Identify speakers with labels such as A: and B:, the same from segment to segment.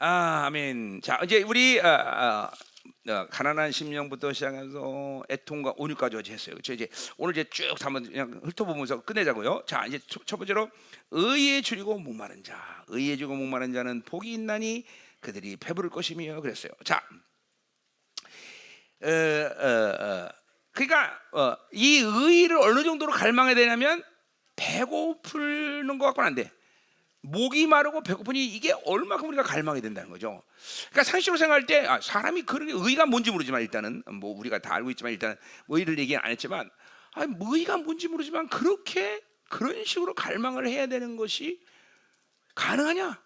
A: 아멘. 자, 이제 우리 가난한 심령부터 시작해서 애통과 온유까지 어제 했어요. 그렇죠? 이제 오늘 이제 쭉 한번 그냥 훑어보면서 끝내자고요. 자, 이제 첫 번째로 의에 줄이고 목마른 자, 의에 줄이고 목마른 자는 복이 있나니 그들이 배부를 것이며 그랬어요. 자, 그러니까 이 의를 어느 정도로 갈망해야 되냐면 배고프는 것 갖고는 안 돼. 목이 마르고 배고프니 이게 얼마큼 우리가 갈망이 된다는 거죠. 그러니까 상식으로 생각할 때 사람이 그렇게 의가 뭔지 모르지만 일단은 뭐 우리가 다 알고 있지만 일단 의를 얘기 안 했지만 의가 뭔지 모르지만 그렇게 그런 식으로 갈망을 해야 되는 것이 가능하냐?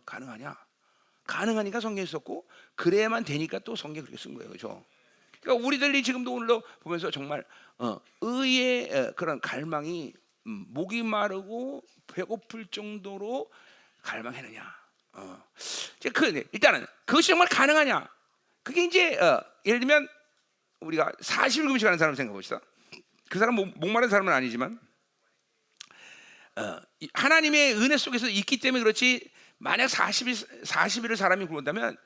A: 가능하냐? 가능하니까 성경에 썼고 그래야만 되니까 또 성경에 그렇게 쓴 거예요, 그렇죠? 그러니까 우리들이 지금도 오늘도 보면서 정말 의의 그런 갈망이 목이 마르고 배고플 정도로 갈망했느냐? 이제 일단은 그것이 정말 가능하냐? 그게 이제 예를 들면 우리가 40일 금식하는 사람 생각해 봅시다. 그 사람 목마른 사람은 아니지만 하나님의 은혜 속에서 있기 때문에 그렇지. 만약 40일을 사람이 굶는다면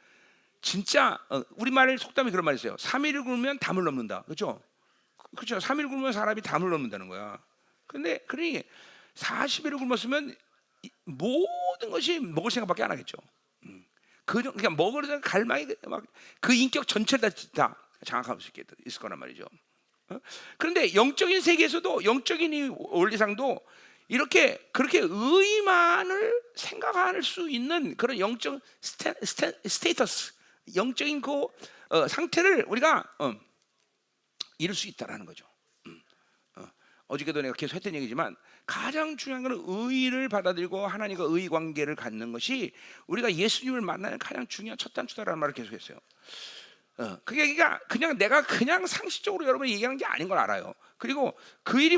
A: 진짜 우리말 속담에 그런 말이 있어요. 3일을 굶으면 담을 넘는다. 그렇죠? 그렇죠. 3일 굶으면 사람이 담을 넘는다는 거야. 근데 그러니 40일을 굶었으면 모든 것이 먹을 생각밖에 안 하겠죠. 그러니까 먹을 생각 갈망이 막 그 인격 전체를 다 장악할 수 있을 거란 말이죠. 그런데 영적인 세계에서도 영적인 이 원리상도 이렇게 그렇게 의만을 생각할 수 있는 그런 영적 스테이터스, 영적인 그 상태를 우리가 이룰 수 있다라는 거죠. 어저께도 내가 계속 했던 얘기지만 가장 중요한 것은 의를 받아들이고 하나님과 의 관계를 갖는 것이 우리가 예수님을 만나는 가장 중요한 첫 단추다라는 말을 계속했어요. 그게 그냥 내가 그냥 상식적으로 여러분이 얘기하는 게 아닌 걸 알아요. 그리고 그 일이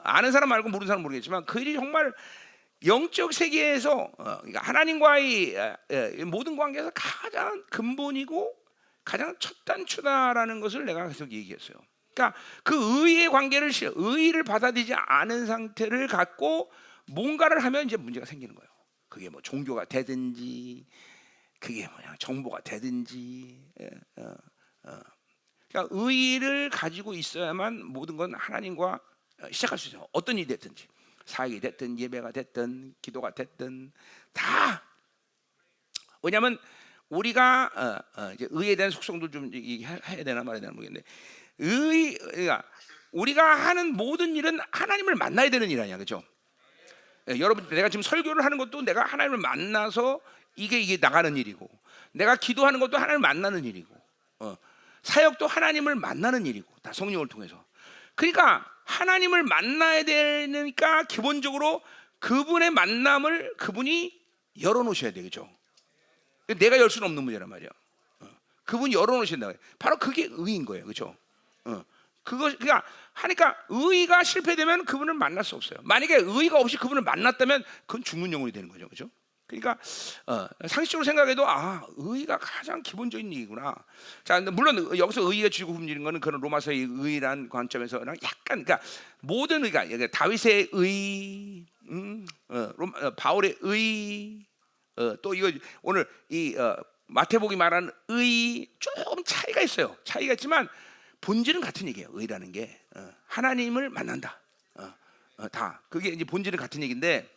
A: 아는 사람 말고 모르는 사람 모르겠지만 그 일이 정말 영적 세계에서 그러니까 하나님과의 모든 관계에서 가장 근본이고 가장 첫 단추다라는 것을 내가 계속 얘기했어요. 그러니까 그 의의 관계를 의를 받아들이지 않은 상태를 갖고 뭔가를 하면 이제 문제가 생기는 거예요. 그게 뭐 종교가 되든지 그게 뭐냐 정보가 되든지 그러니까 의를 가지고 있어야만 모든 건 하나님과 시작할 수 있어요. 어떤 일이 됐든지 사역이 됐든 예배가 됐든 기도가 됐든 다. 왜냐하면 우리가 이제 의에 대한 속성도 좀 해야 되나 말해야 되나 모르겠는데 그러니까 우리가 하는 모든 일은 하나님을 만나야 되는 일 아니야, 그렇죠? 여러분 내가 지금 설교를 하는 것도 내가 하나님을 만나서 이게 나가는 일이고 내가 기도하는 것도 하나님을 만나는 일이고 사역도 하나님을 만나는 일이고 다 성령을 통해서. 그러니까 하나님을 만나야 되니까 기본적으로 그분의 만남을 그분이 열어놓으셔야 되겠죠. 내가 열 수는 없는 문제란 말이야. 그분이 열어놓으신다. 바로 그게 의인 거예요, 그렇죠? 그러니까 하니까 의가 실패되면 그분을 만날 수 없어요. 만약에 의가 없이 그분을 만났다면 그건 죽는 영혼이 되는 거죠, 그렇죠? 그러니까 상식적으로 생각해도 의가 가장 기본적인 얘기구나. 자, 물론 여기서 의가 주고 굶주린 거는 그런 로마서의 의란 관점에서는 약간 그러니까 모든 의가 다윗의 의, 바울의 의, 또 이거 오늘 이 마태복이 말하는 의 조금 차이가 있어요. 차이가 있지만 본질은 같은 얘기예요. 의라는 게 하나님을 만난다. 다 그게 이제 본질은 같은 얘기인데,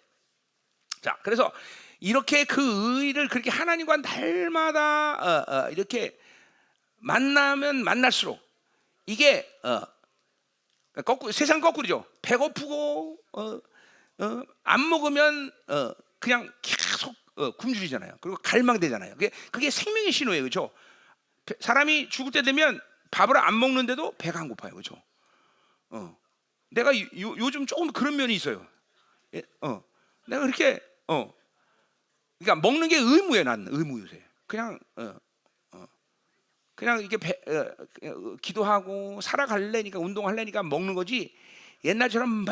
A: 자 그래서 이렇게 그 의를 그렇게 하나님과 날마다 이렇게 만나면 만날수록 이게 세상 거꾸로죠. 배고프고 안 먹으면 그냥 계속 굶주리잖아요. 그리고 갈망되잖아요. 그게 생명의 신호예요, 그렇죠? 사람이 죽을 때 되면 밥을 안 먹는데도 배가 안 고파요, 그렇죠? 내가 요즘 조금 그런 면이 있어요. 내가 그렇게 그러니까 먹는 게 의무예요. 나는 의무 요새. 그냥 그냥 이렇게 기도하고 살아갈래니까 운동할래니까 먹는 거지. 옛날처럼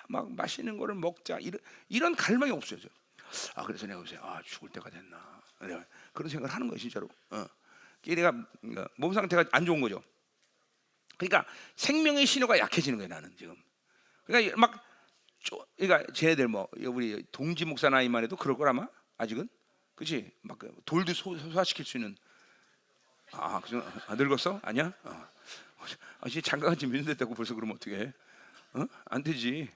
A: 막 맛있는 거를 먹자 이런 갈망이 없어요. 그래서 내가 요새 죽을 때가 됐나 그런 생각을 하는 거예요, 진짜로. 내가 몸 상태가 안 좋은 거죠. 그러니까 생명의 신호가 약해지는 거예요, 나는 지금. 그러니까 그러니까 쟤네들 뭐 우리 동지 목사 나이만 해도 그럴 거라마 아직은. 그렇지? 막 돌도 소화시킬 수 있는. 그죠? 늙었어? 아니야? 이제 장가간 지 몇 년 됐다고 벌써 그러면 어떻게 해? 안 되지.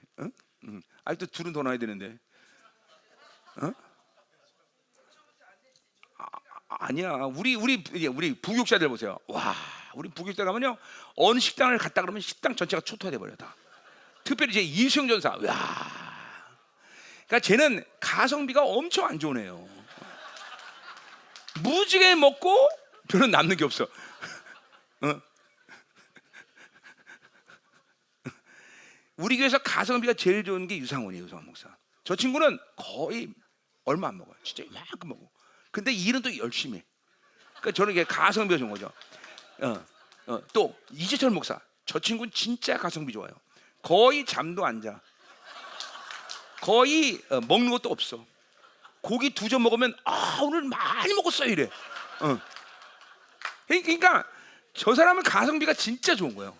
A: 아직도 둘은 더 나야 되는데. 아니야. 우리 부교육자들 보세요. 와, 우리 부교육자 가면요, 어느 식당을 갔다 그러면 식당 전체가 초토화돼 버려 다. 특별히 이제 이수영 전사. 야, 그러니까 쟤는 가성비가 엄청 안 좋네요. 무지개 먹고 별로 남는 게 없어. 우리 교회에서 가성비가 제일 좋은 게 유상훈이에요, 유상훈 목사. 저 친구는 거의 얼마 안 먹어요. 진짜 이만큼 먹어. 근데 일은 또 열심히 해. 그러니까 저는 이게 가성비가 좋은 거죠. 또 이재철 목사. 저 친구는 진짜 가성비 좋아요. 거의 잠도 안 자. 거의 먹는 것도 없어. 고기 2점 먹으면 오늘 많이 먹었어요 이래. 그러니까 저 사람은 가성비가 진짜 좋은 거예요.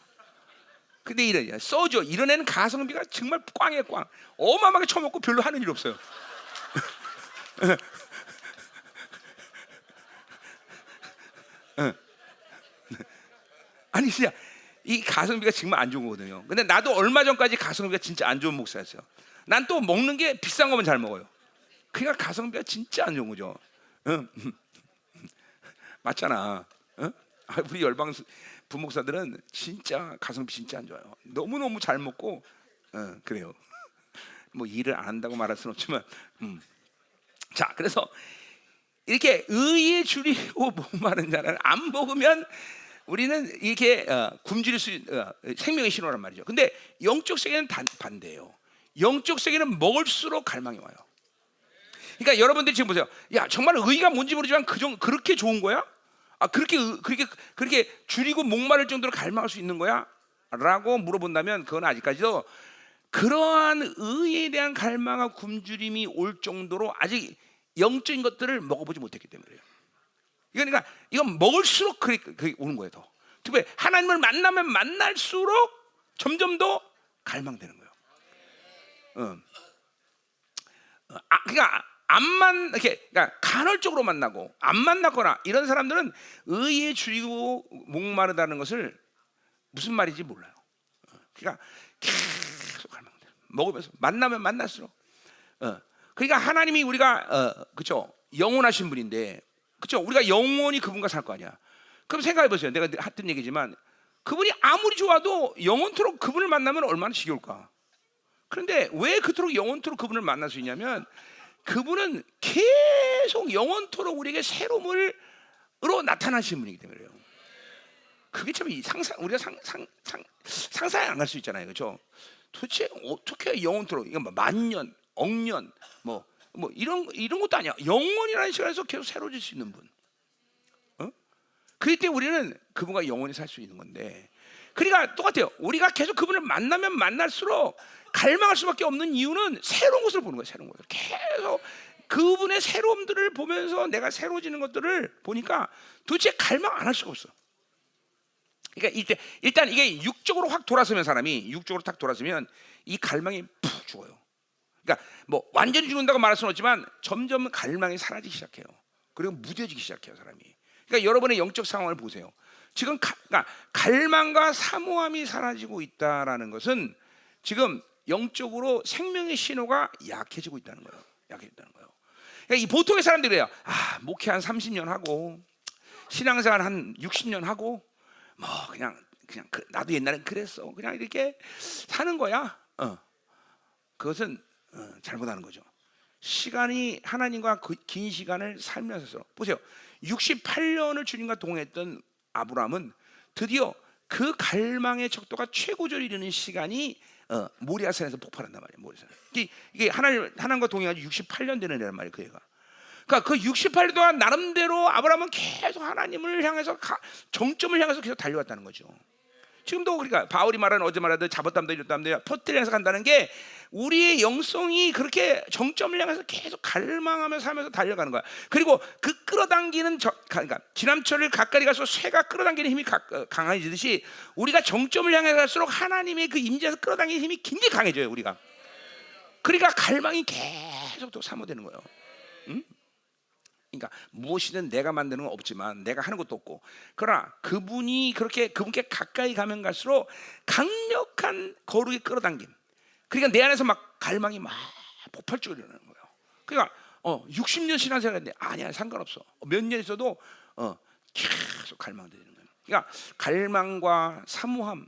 A: 근데 이런 애는 가성비가 정말 꽝이에요, 꽝. 어마어마하게 처먹고 별로 하는 일 없어요. 아니 진짜 이 가성비가 정말 안 좋은 거거든요. 근데 나도 얼마 전까지 가성비가 진짜 안 좋은 목사였어요. 난 또 먹는 게 비싼 거면 잘 먹어요. 그러니까 가성비가 진짜 안 좋은 거죠. 맞잖아. 우리 열방 부목사들은 진짜 가성비 진짜 안 좋아요. 너무너무 잘 먹고 그래요. 뭐 일을 안 한다고 말할 수는 없지만 자, 그래서 이렇게 의에 줄이고 목마른 자는 안 먹으면 우리는 이렇게 굶주릴 생명의 신호란 말이죠. 근데 영적 세계는 반대예요. 영적 세계는 먹을수록 갈망이 와요. 그러니까 여러분들이 지금 보세요. 야, 정말 의가 뭔지 모르지만 그렇게 좋은 거야? 그렇게 줄이고 목마를 정도로 갈망할 수 있는 거야? 라고 물어본다면 그건 아직까지도 그러한 의에 대한 갈망과 굶주림이 올 정도로 아직 영적인 것들을 먹어보지 못했기 때문이에요. 그러니까 이건 먹을수록 그게 오는 거예요. 더 특별히 하나님을 만나면 만날수록 점점 더 갈망되는 거예요. 그러니까 그러니까 간헐적으로 만나고 안 만났거나 이런 사람들은 의에 줄이고 목마르다는 것을 무슨 말인지 몰라요. 그러니까 계속 갈망돼. 먹으면서 만나면 만날수록. 그러니까 하나님이 우리가 그렇죠, 영원하신 분인데, 그렇죠, 우리가 영원히 그분과 살 거 아니야. 그럼 생각해 보세요. 내가 했던 얘기지만 그분이 아무리 좋아도 영원토록 그분을 만나면 얼마나 지겨울까. 그런데 왜 그토록 영원토록 그분을 만날 수 있냐면 그분은 계속 영원토록 우리에게 새로움으로 나타나시는 분이기 때문에요. 그게 참 우리가 상상이 안 갈 수 있잖아요, 그렇죠? 도대체 어떻게 영원토록, 이거 뭐 만년, 억년, 뭐 이런 것도 아니야. 영원이라는 시간에서 계속 새로워질 수 있는 분. 그렇기 때문에 우리는 그분과 영원히 살 수 있는 건데, 그러니까 똑같아요. 우리가 계속 그분을 만나면 만날수록 갈망할 수밖에 없는 이유는 새로운 것을 보는 거예요. 새로운 것을 계속 그분의 새로움들을 보면서 내가 새로워지는 것들을 보니까 도대체 갈망 안 할 수가 없어. 그러니까 일단 이게 육적으로 확 돌아서면, 사람이 육적으로 딱 돌아서면 이 갈망이 푹 죽어요. 그러니까 뭐 완전히 죽는다고 말할 수는 없지만 점점 갈망이 사라지기 시작해요. 그리고 무뎌지기 시작해요, 사람이. 그러니까 여러분의 영적 상황을 보세요. 지금 그러니까 갈망과 사모함이 사라지고 있다라는 것은 지금 영적으로 생명의 신호가 약해지고 있다는 거예요. 약해졌다는 거예요. 그러니까 이 보통의 사람들이에요. 목회 한 30년 하고 신앙생활 한 60년 하고 뭐 그냥 나도 옛날엔 그랬어. 그냥 이렇게 사는 거야. 그것은 잘못하는 거죠. 시간이 하나님과 긴 시간을 살면서 보세요. 68년을 주님과 동행했던 아브라함은 드디어 그 갈망의 척도가 최고조를 이르는 시간이 모리아산에서 폭발한단 말이에요. 모리아산. 이게 하나님과 동행하지 68년 되는 애란 말이에요, 그 애가. 그러니까 그 68년 동안 나름대로 아브라함은 계속 하나님을 향해서 정점을 향해서 계속 달려왔다는 거죠. 지금도 그러니까 바울이 말하는, 어제 말하듯 잡았답니다, 이랬답니다, 포트를 향해서 간다는 게 우리의 영성이 그렇게 정점을 향해서 계속 갈망하면서 살면서 달려가는 거야. 그리고 그 끌어당기는 그러니까 지남철을 가까이 가서 쇠가 끌어당기는 힘이 강해지듯이 우리가 정점을 향해 갈수록 하나님의 그 임재에서 끌어당기는 힘이 굉장히 강해져요, 우리가. 그러니까 갈망이 계속 또 사모되는 거예요. 그러니까 무엇이든 내가 만드는 건 없지만 내가 하는 것도 없고, 그러나 그분께 가까이 가면 갈수록 강력한 거룩의 끌어당김. 그러니까 내 안에서 막 갈망이 막 폭발적으로 일어나는 거예요. 그러니까 60년 신앙생활인데 아니야, 상관없어. 몇 년 있어도 계속 갈망되는 거예요. 그러니까 갈망과 사모함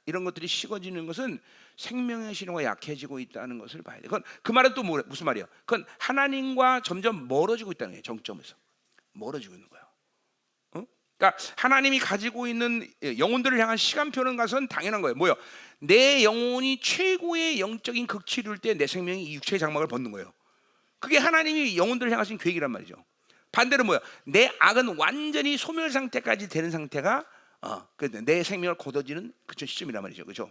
A: 이런 것들이 식어지는 것은 생명의 신호가 약해지고 있다는 것을 봐야 돼. 그건 그 말은 또 무슨 말이에요? 그건 하나님과 점점 멀어지고 있다는 거예요. 정점에서 멀어지고 있는 거예요. 그러니까 하나님이 가지고 있는 영혼들을 향한 시간표는 것은 당연한 거예요. 뭐요? 내 영혼이 최고의 영적인 극치를 이룰 때 내 생명이 이 육체의 장막을 벗는 거예요. 그게 하나님이 영혼들을 향하신 계획이란 말이죠. 반대로 뭐야? 내 악은 완전히 소멸 상태까지 되는 상태가 내 생명을 거둬지는 그 시점이란 말이죠. 그렇죠?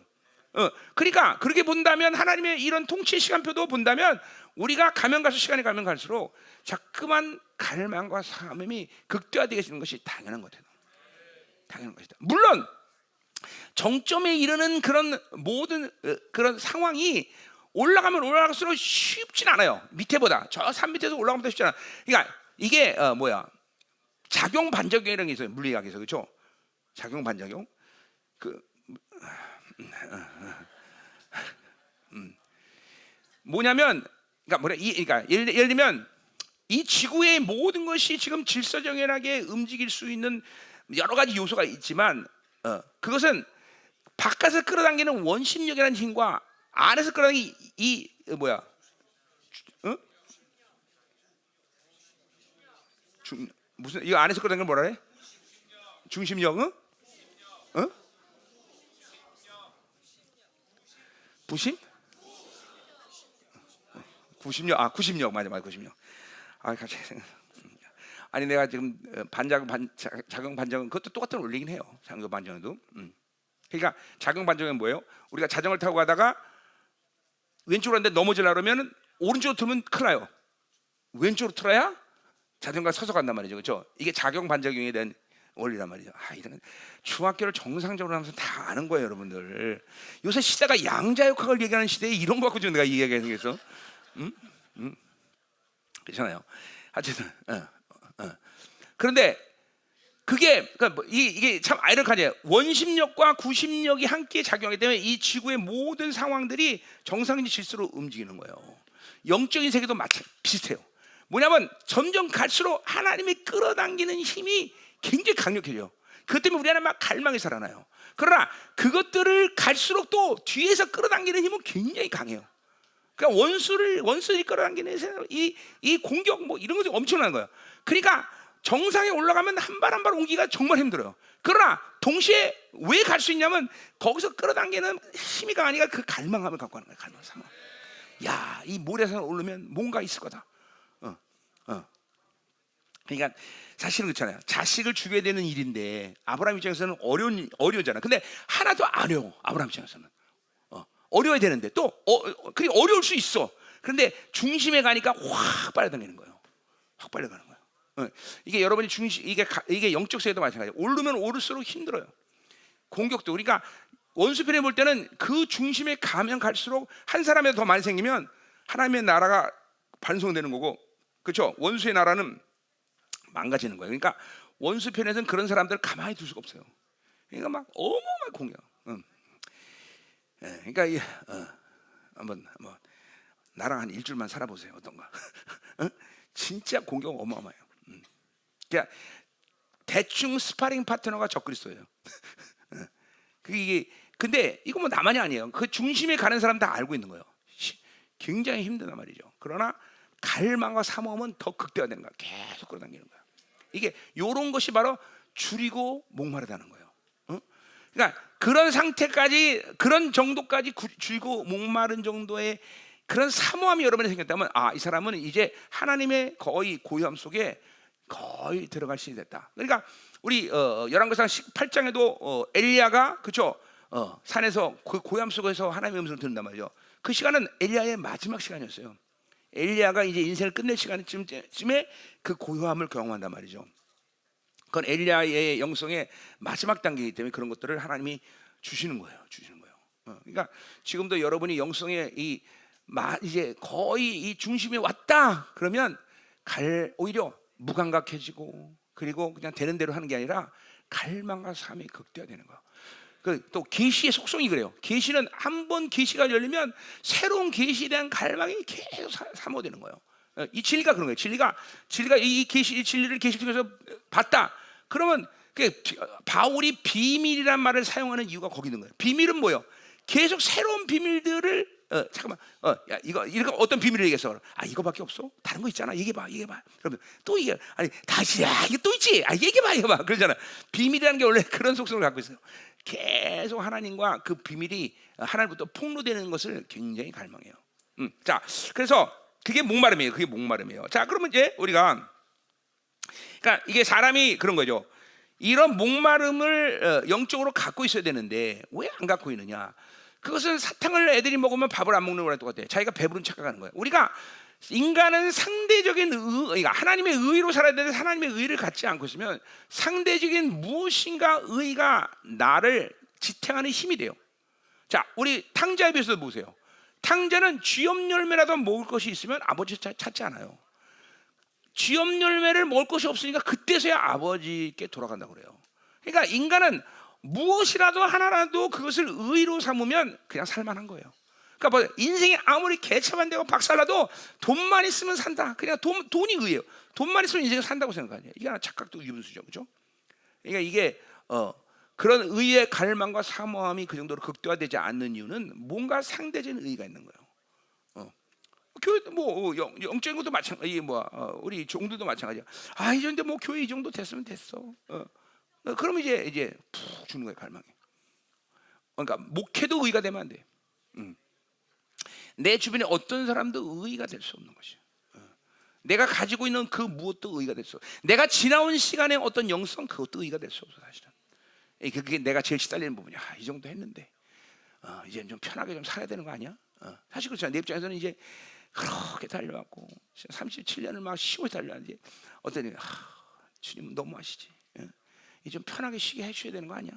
A: 그러니까 그렇게 본다면 하나님의 이런 통치 시간표도 본다면 우리가 가면 갈수록 시간이 가면 갈수록 자꾸만 갈망과 사모함이 극대화되게 되는 것이 당연한 것이다. 당연한 것이다. 물론 정점에 이르는 그런 모든 그런 상황이 올라가면 올라갈수록 쉽진 않아요. 밑에보다 저 산 밑에서 올라가면 더 쉽지 않아. 그러니까 이게 작용 반작용이라는 게 있어요. 물리학에서. 그렇죠? 작용 반작용. 뭐냐면, 그러니까 예를 들면 이 지구의 모든 것이 지금 질서정연하게 움직일 수 있는 여러 가지 요소가 있지만, 그것은 바깥에서 끌어당기는 원심력이라는 힘과 안에서 끌어당기는 무슨 이거 안에서 끌어당기는 뭐라 해? 중심력? 부심? 90력 맞아, 90력. 같이. 아니 내가 지금 작용 반작용 그것도 똑같은 원리긴 해요. 작용 반작용도. 그러니까 작용 반작용은 뭐예요? 우리가 자전거를 타고 가다가 왼쪽으로 갔는데 넘어지려고 그러면 오른쪽으로 틀면 큰일 나요. 왼쪽으로 틀어야 자전거가 서서 간단 말이죠. 그렇죠? 이게 작용 반작용에 대한 원리란 말이죠. 이런 중학교를 정상적으로 하면서 다 아는 거예요, 여러분들. 요새 시대가 양자역학을 얘기하는 시대에 이런 거 갖고 지금 내가 이 얘기가 생겼어. 그렇잖아요. 어쨌든 그런데 그러니까 이게 참 아이러니하죠. 원심력과 구심력이 함께 작용하기 때문에 이 지구의 모든 상황들이 정상적인 질서로 움직이는 거예요. 영적인 세계도 비슷해요. 뭐냐면 점점 갈수록 하나님이 끌어당기는 힘이 굉장히 강력해져요. 그것 때문에 우리 안에 막 갈망이 살아나요. 그러나 그것들을 갈수록 또 뒤에서 끌어당기는 힘은 굉장히 강해요. 그러니까 원수를 끌어당기는 이 공격 이런 것들이 엄청난 거예요. 그러니까 정상에 올라가면 한 발 한 발 옮기기가 정말 힘들어요. 그러나 동시에 왜 갈 수 있냐면 거기서 끌어당기는 힘이 강하니까 그 갈망함을 갖고 하는 거예요. 갈망, 사망. 야, 이 모래산을 오르면 뭔가 있을 거다. 그러니까 사실은 그렇잖아요. 자식을 죽여야 되는 일인데 아브라함 입장에서는 어려우잖아. 근데 하나도 안 어려워. 아브라함 입장에서는 어려워야 되는데 또 그게 어려울 수 있어. 그런데 중심에 가니까 확 빨려당기는 거예요. 확 빨려가는 거예요. 이게 여러분이 이게 영적 세계도 마찬가지예요. 오르면 오를수록 힘들어요. 공격도. 그러니까 원수편에 볼 때는 그 중심에 가면 갈수록 한 사람이 더 많이 생기면 하나님의 나라가 반성되는 거고, 그렇죠? 원수의 나라는 망가지는 거예요. 그러니까 원수편에서는 그런 사람들 가만히 둘 수가 없어요. 그러니까 막 어마어마한 공격. 그러니까 한번 나랑 한 일주일만 살아보세요. 어떤가? 진짜 공격 어마어마해요. 그러니까 대충 스파링 파트너가 적그리스도예요. 근데 이거 나만이 아니에요. 그 중심에 가는 사람 다 알고 있는 거예요. 굉장히 힘들단 말이죠. 그러나 갈망과 사모함은 더 극대화되는 거야. 계속 끌어당기는 거야. 이게 요런 것이 바로 줄이고 목마르다는 거예요. 그러니까 그런 상태까지, 그런 정도까지 줄이고 목마른 정도의 그런 사모함이 여러분에 생겼다면 이 사람은 이제 하나님의 거의 고요함 속에 거의 들어갈 시기 됐다. 그러니까 우리 열왕기상 18장에도 엘리야가 그렇죠? 산에서 그 고요함 속에서 하나님의 음성을 듣는단 말이죠. 그 시간은 엘리야의 마지막 시간이었어요. 엘리야가 이제 인생을 끝낼 시간쯤에 그 고요함을 경험한단 말이죠. 그건 엘리야의 영성의 마지막 단계이기 때문에 그런 것들을 하나님이 주시는 거예요. 그러니까 지금도 여러분이 영성의 이제 거의 이 중심에 왔다 그러면 오히려 무감각해지고 그리고 그냥 되는 대로 하는 게 아니라 갈망과 삶이 극대화되는 거야. 또 계시의 속성이 그래요. 계시는 한 번 계시가 열리면 새로운 계시에 대한 갈망이 계속 사모되는 거예요. 이 진리가 그런 거예요. 진리가 이 계시 진리를 계시 통해서 봤다. 그러면 바울이 비밀이란 말을 사용하는 이유가 거기 있는 거예요. 비밀은 뭐예요? 계속 새로운 비밀들을 잠깐만, 야 이거 어떤 비밀을 얘기했어? 이거밖에 없어? 다른 거 있잖아. 얘기해봐. 그러면 또 이게 다시야 이게 또 있지. 얘기해봐. 그러잖아. 비밀이라는 게 원래 그런 속성을 갖고 있어요. 계속 하나님과 그 비밀이 하나님부터 폭로되는 것을 굉장히 갈망해요. 자, 그래서 그게 목마름이에요. 자, 그러면 이제 우리가 그러니까 이게 사람이 그런 거죠. 이런 목마름을 영적으로 갖고 있어야 되는데 왜 안 갖고 있느냐? 그것은 사탕을 애들이 먹으면 밥을 안 먹는 거랑 똑같아요. 자기가 배부른 착각하는 거예요. 우리가 인간은 상대적인 그러니까 하나님의 의로 살아야 되는데 하나님의 의를 갖지 않고 있으면 상대적인 무엇인가 의가 나를 지탱하는 힘이 돼요. 자, 우리 탕자에 비해서 보세요. 탕자는 쥐염 열매라도 먹을 것이 있으면 아버지 찾지 않아요. 쥐염 열매를 먹을 것이 없으니까 그때서야 아버지께 돌아간다고 그래요. 그러니까 인간은 무엇이라도 하나라도 그것을 의로 삼으면 그냥 살만한 거예요. 그러니까 뭐 인생이 아무리 개차반되고 박살나도 돈만 있으면 산다. 그냥 돈이 의예요. 돈만 있으면 인생을 산다고 생각하냐. 이게 하나 착각도 유분수죠, 그렇죠? 그러니까 이게 그런 의의 갈망과 사모함이 그 정도로 극대화되지 않는 이유는 뭔가 상대적인 의의가 있는 거예요. 교회 뭐 영적인 것도 마찬가지. 우리 종들도 마찬가지야. 이 정도 뭐 교회 이 정도 됐으면 됐어. 그러면 이제 푹 주는 거예요, 갈망이. 그러니까 목회도 의가 되면 안 돼. 내 주변에 어떤 사람도 의가 될 수 없는 것이야. 내가 가지고 있는 그 무엇도 의가 될 수 없어. 내가 지나온 시간의 어떤 영성 그것도 의가 될 수 없어 사실은. 그게 내가 제일 시달리는 부분이야. 이 정도 했는데 이제 좀 편하게 좀 살아야 되는 거 아니야? 사실 그렇잖아. 내 입장에서는 이제 그렇게 달려왔고 37년을 막 쉬고 달려왔는데 어떤 주님은 너무 하시지. 이제 좀 편하게 쉬게 해줘야 되는 거 아니야?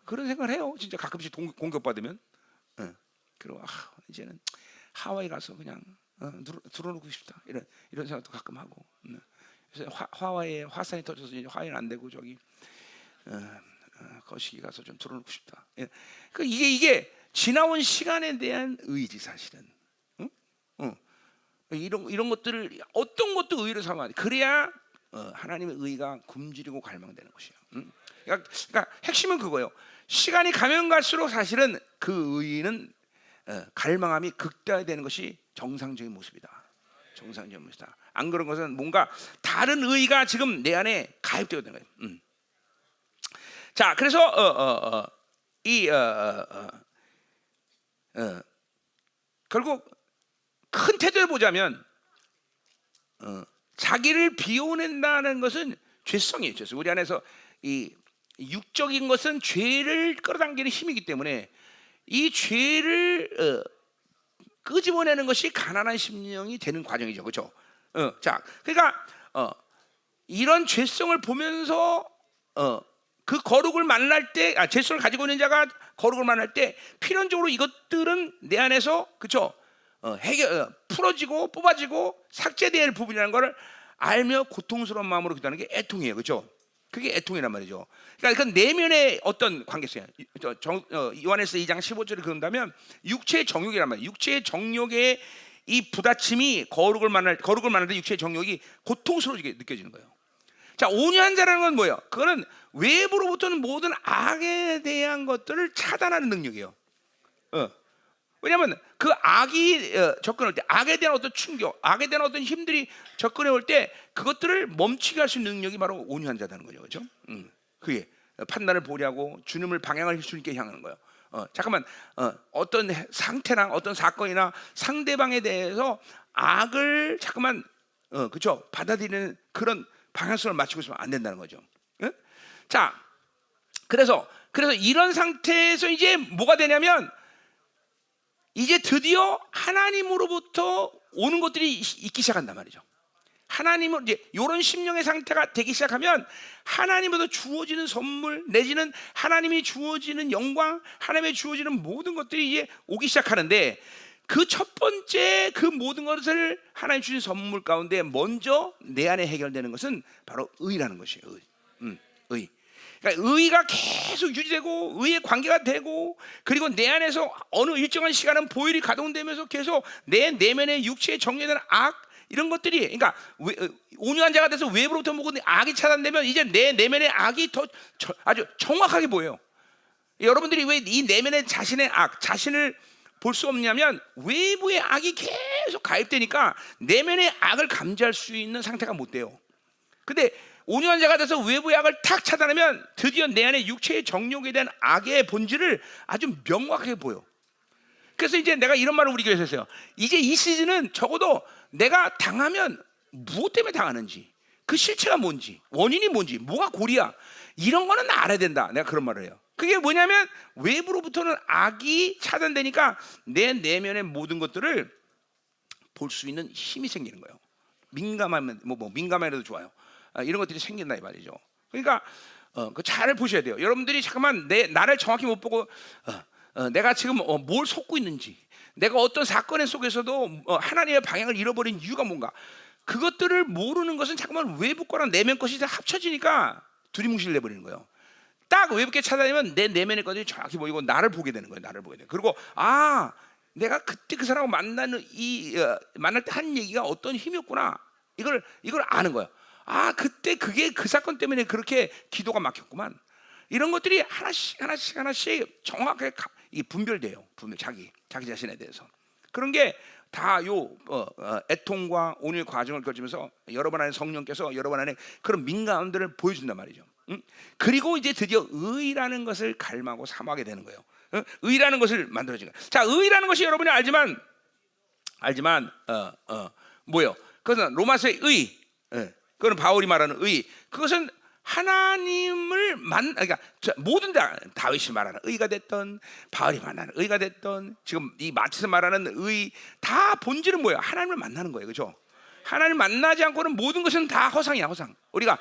A: 그런 생각을 해요. 진짜 가끔씩 공격받으면. 그리고 이제는 하와이 가서 그냥 들어놓고 싶다. 이런 생각도 가끔 하고. 그래서 하와이에 화산이 터져서 이제 화해는 안 되고 저기 거시기 가서 좀 들어놓고 싶다. 이게 지나온 시간에 대한 의지 사실은. 이런 것들을 어떤 것도 의로 삼아야 돼. 그래야 하나님의 의가 굶주리고 갈망되는 것이에요. 그러니까 핵심은 그거예요. 시간이 가면 갈수록 사실은 그 의는 갈망함이 극대화되는 것이 정상적인 모습이다. 정상적인 모습이다. 안 그런 것은 뭔가 다른 의가 지금 내 안에 가입되어 있는 거예요. 자, 그래서 결국 큰 태도를 보자면 자기를 비워낸다는 것은 죄성이에요. 죄성. 우리 안에서 이 육적인 것은 죄를 끌어당기는 힘이기 때문에 이 죄를 끄집어내는 것이 가난한 심령이 되는 과정이죠, 그렇죠? 자, 그러니까 이런 죄성을 보면서 그 거룩을 만날 때, 죄성을 가지고 있는 자가 거룩을 만날 때 필연적으로 이것들은 내 안에서 그렇죠? 풀어지고 뽑아지고 삭제될 부분이라는 것을 알며 고통스러운 마음으로 기도하는 게 애통이에요, 그렇죠? 그게 애통이란 말이죠. 그러니까 그 내면의 어떤 관계성이야. 요한에서 2장 15절을 그런다면 육체의 정욕이란 말이에요. 육체의 정욕의 이 부딪힘이 거룩을 만날 때 육체의 정욕이 고통스러워지게 느껴지는 거예요. 자, 온유한 자라는 건 뭐예요? 그거는 외부로부터는 모든 악에 대한 것들을 차단하는 능력이에요. 왜냐하면 그 악이 접근할 때, 악에 대한 어떤 충격, 악에 대한 어떤 힘들이 접근해 올 때 그것들을 멈추게 할 수 있는 능력이 바로 온유한 자라는 거죠, 그렇죠? 그게 판단을 보려고 주님을 방향을 주님께 향하는 거예요. 잠깐만, 어떤 상태나 어떤 사건이나 상대방에 대해서 악을 잠깐만, 그렇죠? 받아들이는 그런 방향성을 맞추고 있으면 안 된다는 거죠. 자, 그래서 이런 상태에서 이제 뭐가 되냐면 이제 드디어 하나님으로부터 오는 것들이 있기 시작한단 말이죠. 하나님은 이제 이런 심령의 상태가 되기 시작하면 하나님으로부터 주어지는 선물 내지는 하나님이 주어지는 영광, 하나님이 주어지는 모든 것들이 이제 오기 시작하는데 그 첫 번째 그 모든 것을 하나님 주신 선물 가운데 먼저 내 안에 해결되는 것은 바로 의라는 것이에요. 의. 그러니까 의가 계속 유지되고 의의 관계가 되고, 그리고 내 안에서 어느 일정한 시간은 보혈이 가동되면서 계속 내 내면의 육체에 정리되는 악, 이런 것들이, 그러니까 온유한 자가 돼서 외부로부터 모든 악이 차단되면 이제 내 내면의 악이 더 아주 정확하게 보여요. 여러분들이 왜 이 내면의 자신의 악, 자신을 볼 수 없냐면 외부의 악이 계속 가입되니까 내면의 악을 감지할 수 있는 상태가 못 돼요. 근데 온유한 자가 돼서 외부의 악을 탁 차단하면 드디어 내 안에 육체의 정욕에 대한 악의 본질을 아주 명확하게 보여. 그래서 이제 내가 이런 말을 우리 교회에서 했어요. 이제 이 시즌은 적어도 내가 당하면 무엇 때문에 당하는지, 그 실체가 뭔지, 원인이 뭔지, 뭐가 고리야, 이런 거는 알아야 된다. 내가 그런 말을 해요. 그게 뭐냐면 외부로부터는 악이 차단되니까 내 내면의 모든 것들을 볼 수 있는 힘이 생기는 거예요. 민감하면 민감해도 좋아요. 이런 것들이 생긴다 이 말이죠. 그러니까 그 잘 보셔야 돼요. 여러분들이 잠깐만 나를 정확히 못 보고 내가 지금 뭘 속고 있는지, 내가 어떤 사건 속에서도 하나님의 방향을 잃어버린 이유가 뭔가, 그것들을 모르는 것은 잠깐만 외부 거랑 내면 것이 다 합쳐지니까 두리뭉실 내버리는 거예요. 딱 외부께 찾아내면 내 내면의 것들이 정확히 보이고 나를 보게 되는 거예요. 나를 보게 돼. 그리고 내가 그때 그 사람하고 만날 때 한 얘기가 어떤 힘이었구나. 이걸 아는 거예요. 그때 그게 그 사건 때문에 그렇게 기도가 막혔구만. 이런 것들이 하나씩 정확하게 분별돼요. 자기 자신에 대해서. 그런 게 다 애통과 온유의 과정을 거치면서 여러분 안에 성령께서 여러분 안에 그런 민감함들을 보여준단 말이죠. 그리고 이제 드디어 의라는 것을 갈망하고 삼하게 되는 거예요. 의라는 것을 만들어진 거예요. 자, 의라는 것이 여러분이 알지만 뭐요? 그것은 로마서의 의. 그건 바울이 말하는 의. 그것은 하나님을 그러니까 모든 다윗이 말하는 의가 됐던, 바울이 말하는 의가 됐던, 지금 이 마태서 말하는 의, 다 본질은 뭐예요? 하나님을 만나는 거예요, 그렇죠? 하나님 만나지 않고는 모든 것은 다 허상이야, 허상. 우리가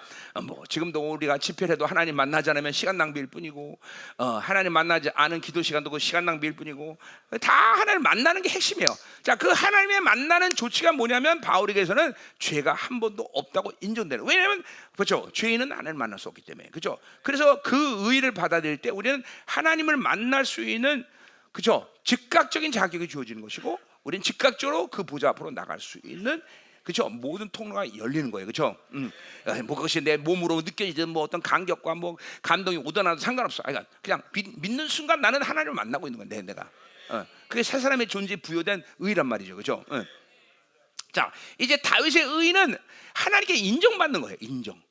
A: 지금도 우리가 집회를 해도 하나님 만나지 않으면 시간 낭비일 뿐이고, 하나님 만나지 않은 기도 시간도 그 시간 낭비일 뿐이고, 다 하나님 만나는 게 핵심이에요. 자, 그 하나님의 만나는 조치가 뭐냐면 바울에게서는 죄가 한 번도 없다고 인정되는. 왜냐하면 그렇죠, 죄인은 하나님을 만날 수 없기 때문에, 그렇죠. 그래서 그 의를 받아들일 때 우리는 하나님을 만날 수 있는, 그렇죠, 즉각적인 자격이 주어지는 것이고, 우리는 즉각적으로 그 보좌 앞으로 나갈 수 있는, 그렇죠, 모든 통로가 열리는 거예요, 그렇죠. 뭐 그것이 내 몸으로 느껴지든 뭐 어떤 간격과 뭐 감동이 오더나도 상관없어. 그냥 믿는 순간 나는 하나님을 만나고 있는 거야, 내가. 그게 새 사람의 존재에 부여된 의란 말이죠, 그렇죠. 자, 이제 다윗의 의는 하나님께 인정받는 거예요, 인정.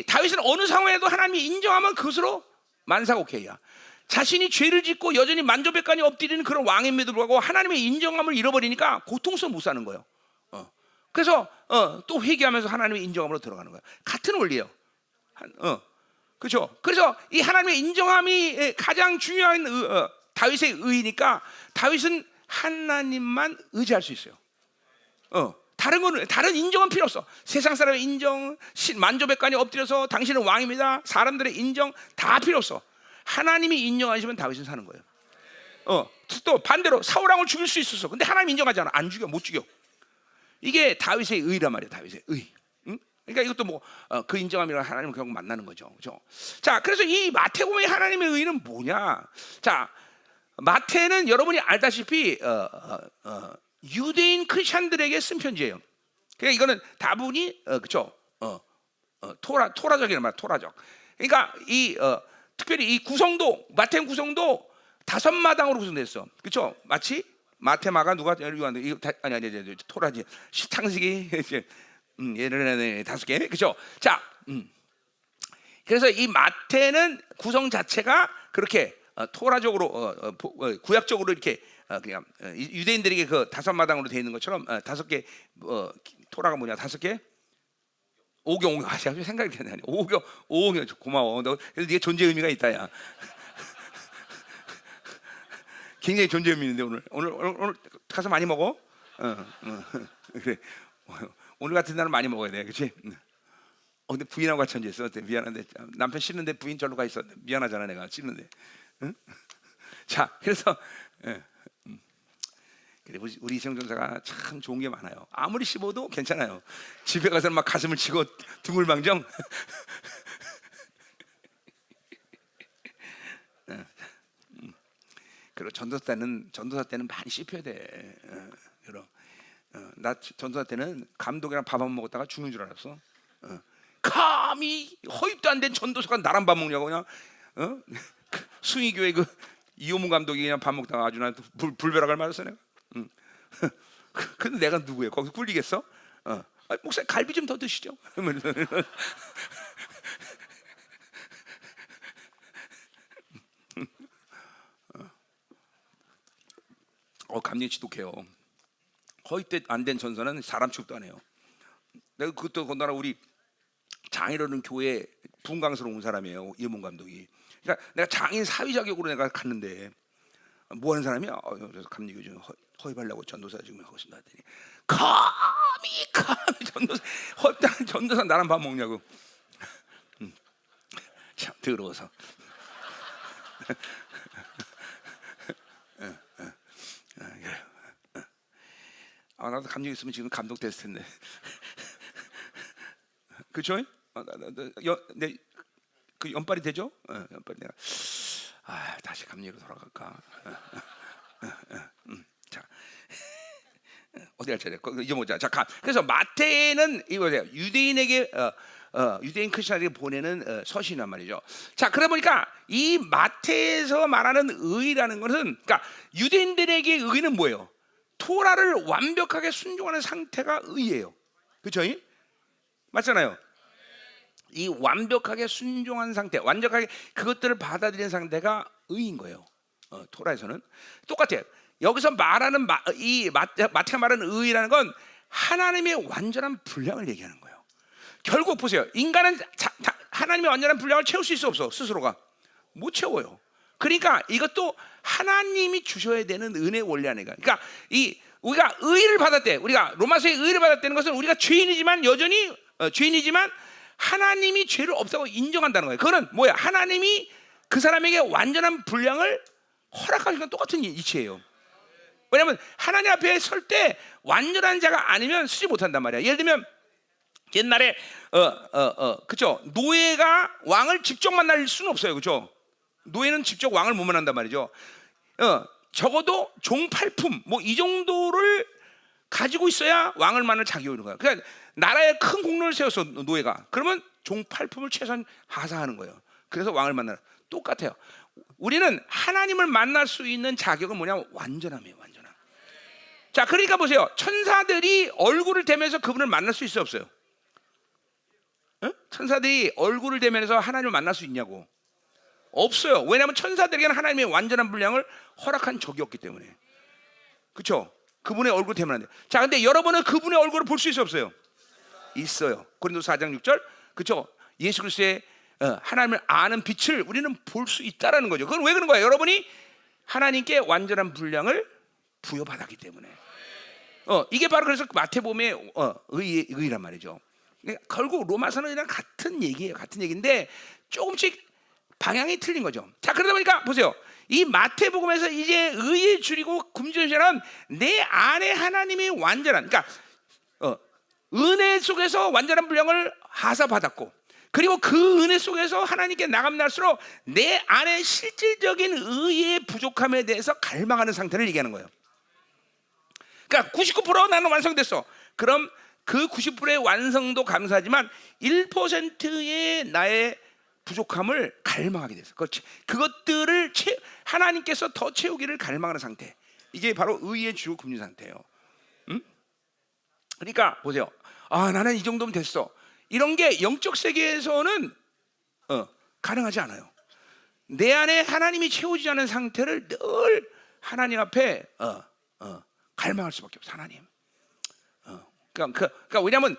A: 다윗은 어느 상황에도 하나님이 인정하면 그것으로 만사오케이야. 자신이 죄를 짓고 여전히 만조백관이 엎드리는 그런 왕임에도 불구하고 하나님의 인정함을 잃어버리니까 고통스러워 못 사는 거예요. 그래서 또 회개하면서 하나님의 인정함으로 들어가는 거예요. 같은 원리예요. 그렇죠. 그래서 이 하나님의 인정함이 가장 중요한 다윗의 의니까 다윗은 하나님만 의지할 수 있어요. 다른 인정은 필요 없어. 세상 사람의 인정, 만조백관이 엎드려서 당신은 왕입니다, 사람들의 인정 다 필요 없어. 하나님이 인정하시면 다윗은 사는 거예요. 또 반대로 사울 왕을 죽일 수 있었어. 근데 하나님 인정하지 않아. 안 죽여, 못 죽여. 이게 다윗의 의란 말이에요. 다윗의 의. 그러니까 이것도 그 인정함이랑 하나님을 결국 만나는 거죠. 그렇죠? 자, 그래서 이 마태복음의 하나님의 의는 뭐냐? 자, 마태는 여러분이 알다시피 유대인 크리스천들에게 쓴 편지예요. 그러니까 이거는 다분히 그렇죠? 토라적이란 말, 토라적. 그러니까 특별히 이 구성도, 마태 구성도 5마당으로 구성됐어. 그렇죠? 마치 마테마가 누가 요한도 이거 아니 토라지 창세기 얘는 5개, 그렇죠? 자, 그래서 이 마태는 구성 자체가 그렇게 토라적으로 구약적으로 이렇게 그냥 유대인들에게 그 5마당으로 되어 있는 것처럼 5개 토라가 뭐냐, 5개 오경 생각이 안 나네. 오경 고마워. 너 그래서 네가 존재 의미가 있다야. 굉장히 존재 의미 있는데 오늘 가서 많이 먹어. 그래. 오늘 같은 날은 많이 먹어야 돼, 그렇지? 근데 부인하고 같이 앉아있어. 미안한데 남편 싫는데 부인 절로 가 있어. 미안하잖아, 내가 싫는데. 응? 자, 그래서 그래 우리 이성 전사가 참 좋은 게 많아요. 아무리 씹어도 괜찮아요. 집에 가서 막 가슴을 치고 둥글망정. 그리고 전도사 때는 많이 씹혀야 돼. 나 전도사 때는 감독이랑 밥 안 먹었다가 죽는 줄 알았어. 감히 허입도 안 된 전도사가 나랑 밥 먹냐고 그냥. 수의교회 그 이호문 감독이 그냥 밥 먹다가 아주 나 불벼락을 맞았어 내가. 근데 내가 누구예요? 거기서 굴리겠어? 목사님 갈비 좀 더 드시죠. 감정이 지독해요. 허위때 안 된 전서는 사람 취급도 안 해요. 내가 그것도 건너라 우리 장애로는 교회 부흥강사로 온 사람이에요. 이호문 감독이. 그러니까 내가 장인 사위 자격으로 내가 갔는데 뭐 하는 사람이야? 그래서 감리교 좀 허입하려고 전도사 지금 하고 있습니다. 감히 전도사 허입당한 전도사 나랑 밥 먹냐고. 참 더러워서. 나도 감정 있으면 지금 감독 됐을 텐데. 그렇죠? 그 연발이 되죠? 연발이 내가 다시 감리로 돌아갈까? 자, 어디 할 차례? 잊어보자. 자, 그래서 마태는 이거예요. 유대인에게 유대인 크리스천에게 보내는 서신이란 말이죠. 자, 그러다 보니까 이 마태에서 말하는 의라는 것은, 그러니까 유대인들에게 의는 뭐예요? 토라를 완벽하게 순종하는 상태가 의예요. 그렇죠? 맞잖아요. 이 완벽하게 순종한 상태, 완벽하게 그것들을 받아들이는 상태가 의인 거예요. 토라에서는 똑같아요. 여기서 말하는 마태가 말하는 의라는 건 하나님의 완전한 분량을 얘기하는 거예요. 결국 보세요. 인간은 하나님의 완전한 분량을 채울 수 있어 없어? 스스로가 못 채워요. 그러니까 이것도 하나님이 주셔야 되는 은혜의 원리 아닌가. 그러니까 우리가 의를 받았대. 우리가 로마서의 의를 받았다는 것은 우리가 죄인이지만 여전히 죄인이지만 하나님이 죄를 없다고 인정한다는 거예요. 그거는 뭐야? 하나님이 그 사람에게 완전한 분량을 허락하시는 건 똑같은 이치예요. 왜냐하면 하나님 앞에 설 때 완전한 자가 아니면 쓰지 못한단 말이야. 예를 들면 옛날에 그죠? 노예가 왕을 직접 만날 수는 없어요, 그죠? 노예는 직접 왕을 못 만난단 말이죠. 적어도 종팔품 뭐 이 정도를 가지고 있어야 왕을 만날 자격이 있는 거야. 그러니까 나라에 큰 공로를 세웠어 노예가. 그러면 종팔품을 최소한 하사하는 거예요. 그래서 왕을 만나라. 똑같아요. 우리는 하나님을 만날 수 있는 자격은 뭐냐면 완전함이에요. 완전함. 자, 그러니까 보세요. 천사들이 얼굴을 대면서 그분을 만날 수 있어 없어요? 천사들이 얼굴을 대면서 하나님을 만날 수 있냐고? 없어요. 왜냐하면 천사들에게는 하나님의 완전한 분량을 허락한 적이 없기 때문에. 그렇죠? 그분의 얼굴 대면 안 돼. 자, 근데 여러분은 그분의 얼굴을 볼 수 있어 없어요? 있어요. 고린도서 4장 6절. 그렇죠? 예수 그리스도의 하나님을 아는 빛을 우리는 볼 수 있다라는 거죠. 그건 왜 그런 거예요? 여러분이 하나님께 완전한 분량을 부여받았기 때문에. 이게 바로 그래서 마태복음의 의란 말이죠. 그러니까 결국 로마서는 같은 얘기예요. 같은 얘기인데 조금씩 방향이 틀린 거죠. 자, 그러다 보니까 보세요. 이 마태복음에서 이제 의에 줄이고 굶주리는 내 안에 하나님의 완전한, 그러니까 은혜 속에서 완전한 분량을 하사받았고, 그리고 그 은혜 속에서 하나님께 나가면 날수록 내 안에 실질적인 의의 부족함에 대해서 갈망하는 상태를 얘기하는 거예요. 그러니까 99% 나는 완성됐어. 그럼 그 90%의 완성도 감사하지만 1%의 나의 부족함을 갈망하게 됐어. 그것들을 하나님께서 더 채우기를 갈망하는 상태. 이게 바로 의의 주 금융 상태예요. 그러니까 보세요. 나는 이 정도면 됐어. 이런 게 영적 세계에서는 가능하지 않아요. 내 안에 하나님이 채워지지 않은 상태를 늘 하나님 앞에 갈망할 수밖에 없어. 하나님. 그러니까 왜냐하면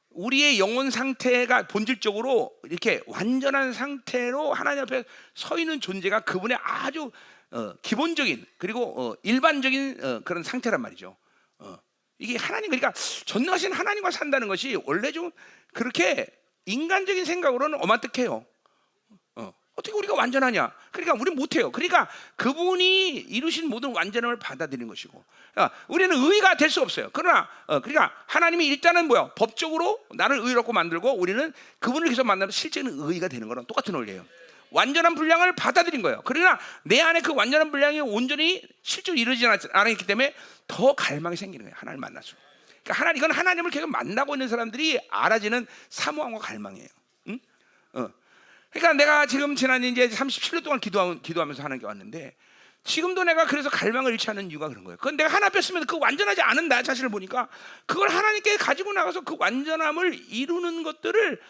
A: 우리의 영혼 상태가 본질적으로 이렇게 완전한 상태로 하나님 앞에 서 있는 존재가 그분의 아주 기본적인 그리고 일반적인 그런 상태란 말이죠. 이게 하나님, 그러니까 전능하신 하나님과 산다는 것이 원래 좀 그렇게 인간적인 생각으로는 어마뜩해요. 어떻게 우리가 완전하냐? 그러니까 우리는 못해요. 그러니까 그분이 이루신 모든 완전함을 받아들이는 것이고, 우리는 의가 될 수 없어요. 그러나 그러니까 하나님이 일단은 뭐야? 법적으로 나를 의롭고 만들고 우리는 그분을 계속 만나면 실제는 의가 되는 거랑 똑같은 원리예요. 완전한 분량을 받아들인 거예요. 그러나 내 안에 그 완전한 분량이 온전히 실제로 이루어지지 않았기 때문에 더 갈망이 생기는 거예요. 하나님을 만날수록. 그러니까 이건 하나님을 계속 만나고 있는 사람들이 알아지는 사모함과 갈망이에요. 응? 그러니까 내가 지금 지난 이제 37년 동안 기도하면서 하는 게 왔는데, 지금도 내가 그래서 갈망을 잃지 않는 이유가 그런 거예요. 그건 내가 하나 뺐으면 그 완전하지 않은 나 자신을 보니까 그걸 하나님께 가지고 나가서 그 완전함을 이루는 것들을,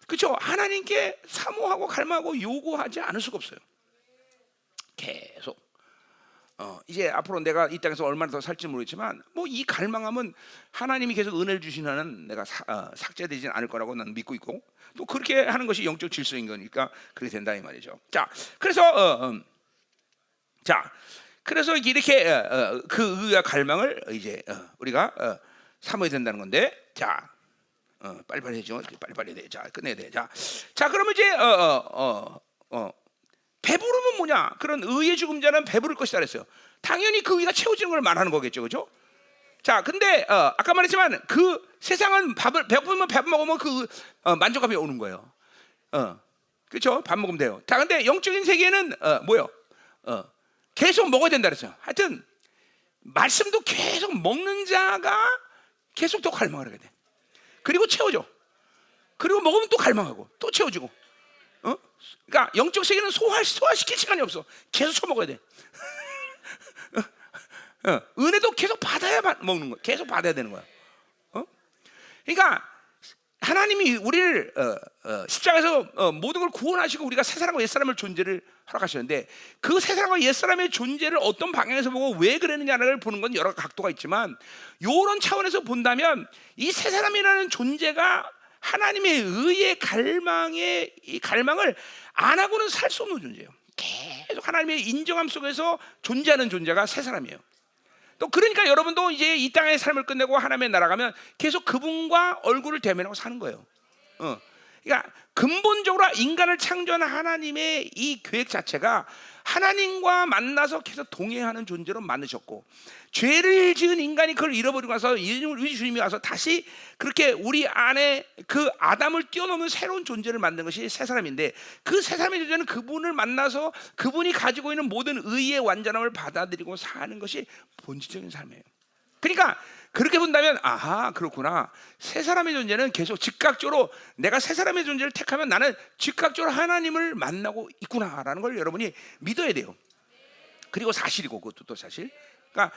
A: 그렇죠? 하나님께 사모하고 갈망하고 요구하지 않을 수가 없어요. 계속. 이제 앞으로 내가 이 땅에서 얼마나 더 살지 모르겠지만, 뭐 이 갈망함은 하나님이 계속 은혜를 주시는 한은 내가 삭제되지는 않을 거라고 나는 믿고 있고, 또 그렇게 하는 것이 영적 질서인 거니까 그렇게 된다 이 말이죠. 자, 그래서 그래서 이렇게 그 의와 갈망을 이제 우리가 삼아야 된다는 건데, 자, 빨리빨리 해죠. 빨리빨리 돼. 자, 끝내야 돼. 자, 그러면 이제 배부르면 뭐냐? 그런 의의 죽음자는 배부를 것이다 그랬어요. 당연히 그 의가 채워지는 걸 말하는 거겠죠, 그렇죠? 자, 근데 아까 말했지만 그 세상은 배고프면 밥 먹으면 그 만족감이 오는 거예요. 그렇죠? 밥 먹으면 돼요. 자, 근데 영적인 세계는 뭐요? 계속 먹어야 된다 그랬어요. 하여튼 말씀도 계속 먹는 자가 계속 더 갈망을 하게 돼. 그리고 채워져. 그리고 먹으면 또 갈망하고 또 채워지고. 그러니까 영적 세계는 소화시킬 시간이 없어. 계속 처먹어야 돼. 은혜도 계속 받아야 먹는 거야. 계속 받아야 되는 거야. 그러니까 하나님이 우리를 십자가에서 모든 걸 구원하시고 우리가 새 사람과 옛 사람의 존재를 허락하셨는데, 그 새 사람과 옛 사람의 존재를 어떤 방향에서 보고 왜 그랬느냐를 보는 건 여러 각도가 있지만, 이런 차원에서 본다면 이 새 사람이라는 존재가 하나님의 의의 갈망의 이 갈망을 안 하고는 살 수 없는 존재예요. 계속 하나님의 인정함 속에서 존재하는 존재가 새 사람이에요. 또 그러니까 여러분도 이제 이 땅의 삶을 끝내고 하나님의 나라 가면 계속 그분과 얼굴을 대면하고 사는 거예요. 그러니까 근본적으로 인간을 창조한 하나님의 이 계획 자체가 하나님과 만나서 계속 동행하는 존재로 만드셨고, 죄를 지은 인간이 그걸 잃어버리고 나서 우리 주님이 와서 다시 그렇게 우리 안에 그 아담을 뛰어넘는 새로운 존재를 만든 것이 새 사람인데, 그 새 사람의 존재는 그분을 만나서 그분이 가지고 있는 모든 의의 완전함을 받아들이고 사는 것이 본질적인 삶이에요. 그러니까 그렇게 본다면, 아하, 그렇구나. 새 사람의 존재는 계속 즉각적으로, 내가 새 사람의 존재를 택하면 나는 즉각적으로 하나님을 만나고 있구나라는 걸 여러분이 믿어야 돼요. 그리고 사실이고, 그것도 또 사실. 그러니까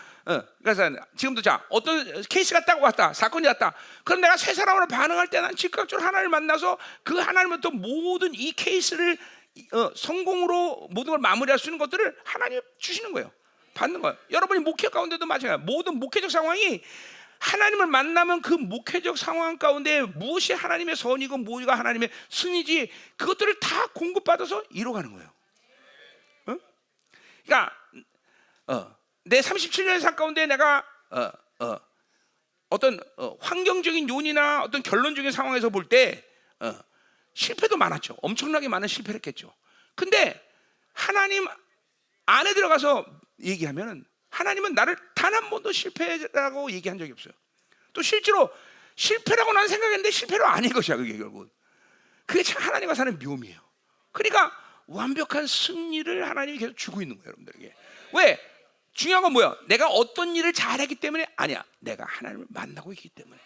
A: 그래서 지금도 자, 어떤 케이스가 딱 왔다, 사건이 왔다. 그럼 내가 새 사람으로 반응할 때 난 즉각적으로 하나님을 만나서 그 하나님은 또 모든 이 케이스를 성공으로 모든 걸 마무리할 수 있는 것들을 하나님 주시는 거예요. 받는 거예요. 여러분이 목회 가운데도 마찬가지예요. 모든 목회적 상황이 하나님을 만나면 그 목회적 상황 가운데 무엇이 하나님의 선이고 무엇이 하나님의 승리지, 그것들을 다 공급받아서 이뤄가는 거예요. 그러니까 내 37년의 삶 가운데 내가 어떤 환경적인 요인이나 어떤 결론적인 상황에서 볼 때 실패도 많았죠. 엄청나게 많은 실패를 했겠죠. 근데 하나님 안에 들어가서 얘기하면 하나님은 나를 단 한 번도 실패라고 얘기한 적이 없어요. 또 실제로 실패라고 난 생각했는데 실패로 아닌 것이야. 그게 결국 그게 참 하나님과 사는 묘미예요. 그러니까 완벽한 승리를 하나님이 계속 주고 있는 거예요, 여러분들에게. 왜? 중요한 건 뭐야? 내가 어떤 일을 잘했기 때문에 아니야. 내가 하나님을 만나고 있기 때문에.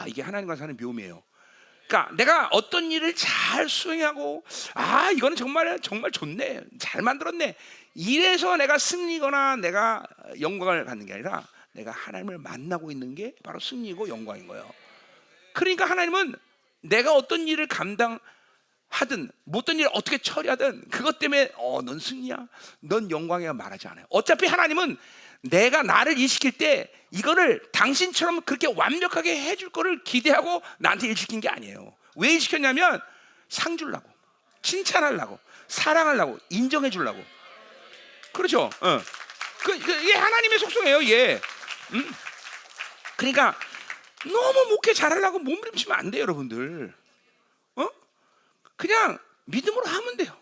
A: 이게 하나님과 사는 묘미예요. 그러니까 내가 어떤 일을 잘 수행하고, 이거는 정말 좋네, 잘 만들었네, 이래서 내가 승리거나 내가 영광을 갖는 게 아니라 내가 하나님을 만나고 있는 게 바로 승리고 영광인 거예요. 그러니까 하나님은 내가 어떤 일을 감당하든 어떤 일을 어떻게 처리하든 그것 때문에 넌 승리야, 넌 영광이야 말하지 않아요. 어차피 하나님은 내가 나를 일시킬 때 이거를 당신처럼 그렇게 완벽하게 해줄 거를 기대하고 나한테 일시킨 게 아니에요. 왜 일시켰냐면 상 주려고, 칭찬하려고, 사랑하려고, 인정해 주려고. 그렇죠? 이게 하나님의 속성이에요, 얘. 그러니까 너무 목회 잘하려고 몸부림치면 안 돼요, 여러분들. 그냥 믿음으로 하면 돼요.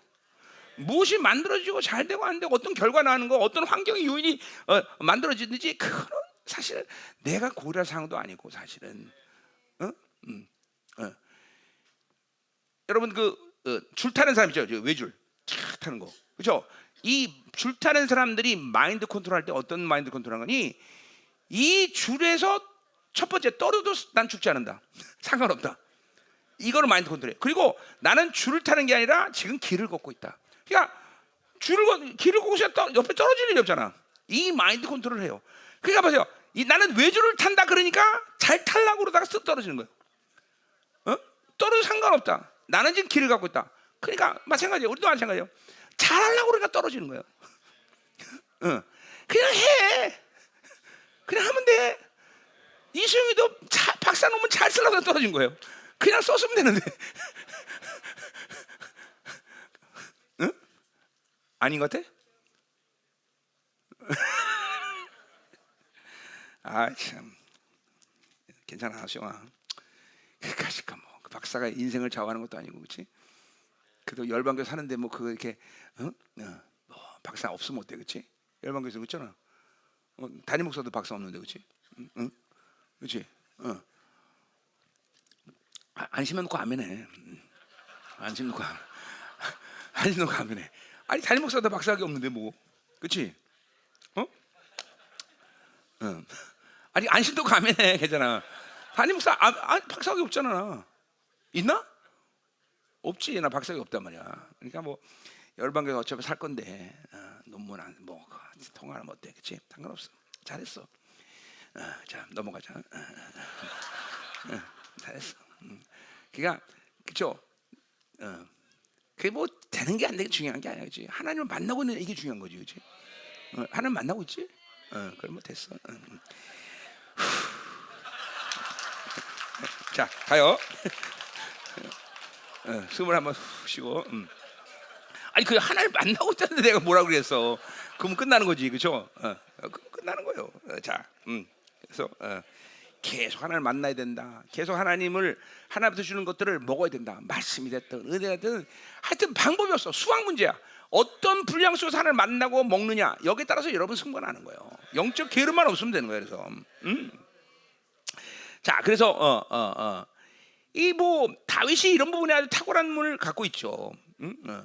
A: 무엇이 만들어지고 잘 되고 안 되고 어떤 결과 나는 거, 어떤 환경의 요인이 만들어지든지 그거는 사실 내가 고려할 사항도 아니고 사실은 어? 여러분 줄 타는 사람 있죠, 외줄 탁 타는 거, 그렇죠? 이 줄 타는 사람들이 마인드 컨트롤할 때 어떤 마인드 컨트롤한 거니? 이 줄에서 첫 번째 떨어도 난 죽지 않는다. 상관없다. 이거를 마인드 컨트롤해. 그리고 나는 줄을 타는 게 아니라 지금 길을 걷고 있다. 그러니까 길을 걷고 있으면 옆에 떨어질 일이 없잖아. 이 마인드 컨트롤을 해요. 그러니까 보세요. 나는 외줄을 탄다 그러니까 잘 탈라고 그러다가 쓱 떨어지는 거예요. 떨어도 상관없다. 나는 지금 길을 갖고 있다. 그러니까 마찬가지예요. 우리도 마찬가지예요. 잘하려고 그러니까 떨어지는 거예요. 그냥 해. 그냥 하면 돼. 이수영이도 박사 논문 잘 쓰려고 떨어진 거예요. 그냥 썼으면 되는데. 응? 아닌 것 같아? 아 참, 괜찮아, 수영아. 그까짓까 뭐 그 박사가 인생을 좌우하는 것도 아니고, 그렇지? 그래도 열방교 사는데 뭐 그거 이렇게 뭐 박사 없으면 어때, 그렇지? 열방교에서 그렇잖아. 담임 목사도 박사 없는데, 그렇지? 응? 그렇지? 안심 놓고 아멘해. 안심 놓고 아멘해. 아니 담임 목사도 박사학위 없는데 뭐, 그렇지? 아니 안심 놓고 아멘해, 괜찮아. 담임 목사 박사학위 없잖아. 있나? 없지. 나 박사학위 없단 말이야. 그러니까 뭐 열방교에 어차피 살 건데 논문 뭐 통화하면 어때, 그렇지? 상관없어. 잘했어. 자 넘어가자. 잘했어. 그러니까 그죠? 그게 뭐 되는 게 안 되는 게 중요한 게 아니야, 그렇지? 하나님을 만나고 있는 이게 중요한 거지, 그렇지? 하나님 만나고 있지? 그럼 뭐 됐어. 자 가요. 숨을 한번 쉬고. 아니 그 하나님 만나고 있다는데 내가 뭐라 그랬어? 그러면 끝나는 거지, 그렇죠? 끝나는 거예요. 자, 그래서 계속 하나님을 만나야 된다. 계속 하나님부터 주는 것들을 먹어야 된다. 말씀이 됐든 은혜가 됐든 하여튼 방법이 없어. 수학 문제야. 어떤 분량 속에서 하나님을 만나고 먹느냐, 여기에 따라서 여러분 승부가 나는 거예요. 영적 게으름만 없으면 되는 거예요. 그래서 자, 그래서 이 뭐 다윗이 이런 부분에 아주 탁월한 문을 갖고 있죠.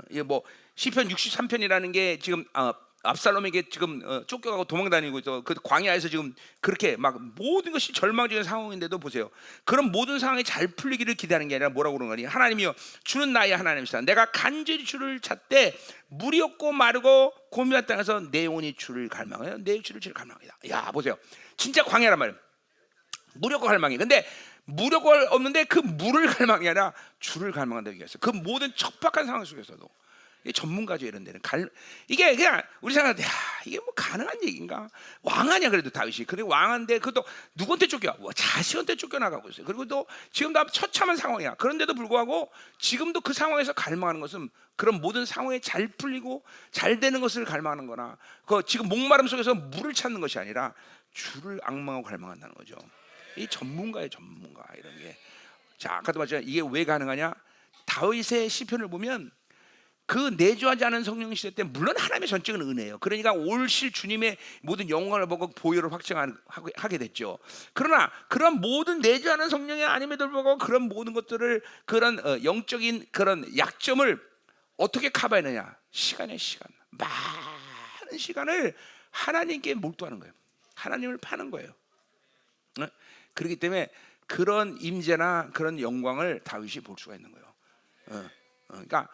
A: 이게 뭐 시편 63편이라는 게 지금 압살롬에게 지금 쫓겨가고 도망다니고 있어. 그 광야에서 지금 그렇게 막 모든 것이 절망적인 상황인데도 보세요. 그런 모든 상황이 잘 풀리기를 기대하는 게 아니라 뭐라고 그러는 거니? 하나님이여, 주는 나의 하나님이시다. 내가 간절히 주를 찾되 물이 없고 마르고 고민한 땅에서 내 영혼이 주를 갈망해요. 내 주를 제일 갈망이다. 야, 보세요. 진짜 광야란 말이에요. 물이 없고 갈망이. 근데 물이 없는데 그 물을 갈망이 아니라 주를 갈망한다고 얘기했어요. 그 모든 척박한 상황 속에서도. 이 전문가죠, 이런 데는. 이게 그냥 우리 생각할 때, 이게 뭐 가능한 얘기인가? 왕하냐 그래도 다윗이. 그리고 왕한데 그것도 누구한테 쫓겨? 자식한테 쫓겨나가고 있어요. 그리고 또 지금 다 처참한 상황이야. 그런데도 불구하고 지금도 그 상황에서 갈망하는 것은 그런 모든 상황에 잘 풀리고 잘 되는 것을 갈망하는 거나, 그 지금 목마름 속에서 물을 찾는 것이 아니라 주를 악망하고 갈망한다는 거죠. 이 전문가의 전문가, 이런 게. 자, 아까도 말했지만 이게 왜 가능하냐? 다윗의 시편을 보면 그 내주하지 않은 성령 시대 때 물론 하나님의 전적인 은혜예요. 그러니까 올실 주님의 모든 영광을 보고 보혈을 확증하게 됐죠. 그러나 그런 모든 내주하는 성령이 아님에도 불구하고 그런 모든 것들을, 그런 영적인 그런 약점을 어떻게 커버해내냐? 시간의 시간, 많은 시간을 하나님께 몰두하는 거예요. 하나님을 파는 거예요. 그렇기 때문에 그런 임재나 그런 영광을 다윗이 볼 수가 있는 거예요. 그러니까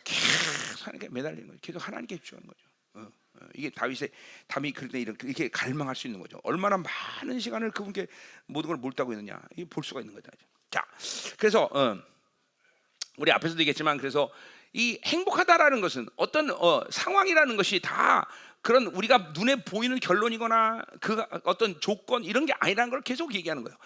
A: 계속 하나님께 매달리는 거죠. 계속 하나님께 집중하는 거죠. 이게 다윗이 그럴 때 이렇게 갈망할 수 있는 거죠. 얼마나 많은 시간을 그분께 모든 걸 몰두하고 있느냐, 이 볼 수가 있는 거죠. 자, 그래서 우리 앞에서도 얘기했지만, 그래서 이 행복하다라는 것은 어떤 상황이라는 것이 다 그런 우리가 눈에 보이는 결론이거나 그 어떤 조건 이런 게 아니라는 걸 계속 얘기하는 거예요.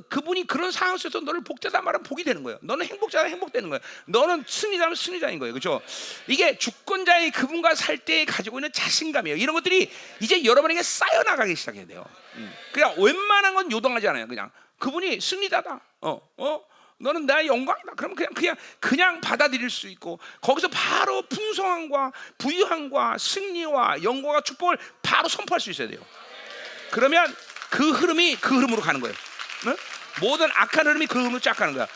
A: 그분이 그런 상황 속에서 너를 복되다 말하면 복이 되는 거예요. 너는 행복자면 행복되는 거예요. 너는 승리자면 승리자인 거예요. 그렇죠? 이게 주권자의 그분과 살 때 가지고 있는 자신감이에요. 이런 것들이 이제 여러분에게 쌓여 나가기 시작해야 돼요. 그냥 웬만한 건 요동하지 않아요. 그냥 그분이 승리자다. 너는 나의 영광이다. 그러면 그냥 받아들일 수 있고 거기서 바로 풍성함과 부유함과 승리와 영광과 축복을 바로 선포할 수 있어야 돼요. 그러면 그 흐름이 그 흐름으로 가는 거예요. 응? 모든 악한 흐름이 그 흐름으로 쫙 가는 거야.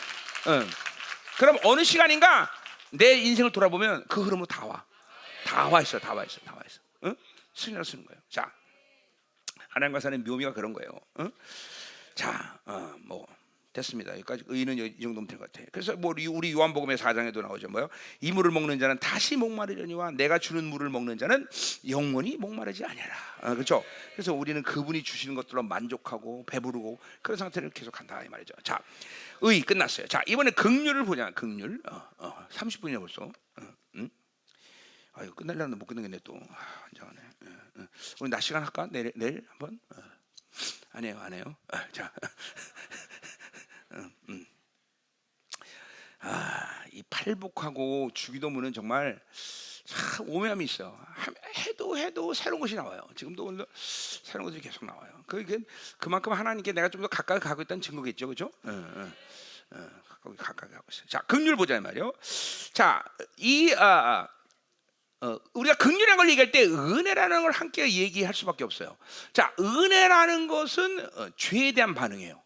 A: 응. 그럼 어느 시간인가 내 인생을 돌아보면 그 흐름으로 다 와 있어. 응? 승리를 쓰는 거예요. 자, 하나님과 사는 묘미가 그런 거예요. 응? 자, 뭐 됐습니다. 여기까지 의는 이 정도면 될 것 같아요. 그래서 뭐 우리 요한복음의 4장에도 나오죠. 뭐요? 이 물을 먹는 자는 다시 목마르려니와 내가 주는 물을 먹는 자는 영원히 목마르지 아니하라. 그렇죠? 그래서 우리는 그분이 주시는 것들로 만족하고 배부르고 그런 상태를 계속 간다 이 말이죠. 자, 의 끝났어요. 자, 이번에 긍휼을 보자. 긍휼. 30분이나 벌써. 아유, 끝날려는데 못 끝내겠네 또. 환장하네. 우리 낮 시간 할까? 내일 한번. 안 해요. 자, 이 팔복하고 주기도문은 정말 참 오묘함이 있어. 해도 새로운 것이 나와요. 지금도 오늘 새로운 것들이 계속 나와요. 그만큼 하나님께 내가 좀 더 가까이 가고 있다는 증거겠죠, 그렇죠? 가까이 가고 있어요. 자, 긍휼 보자 말이요. 자, 우리가 긍휼이라는 걸 얘기할 때 은혜라는 걸 함께 얘기할 수밖에 없어요. 자, 은혜라는 것은 죄에 대한 반응이에요.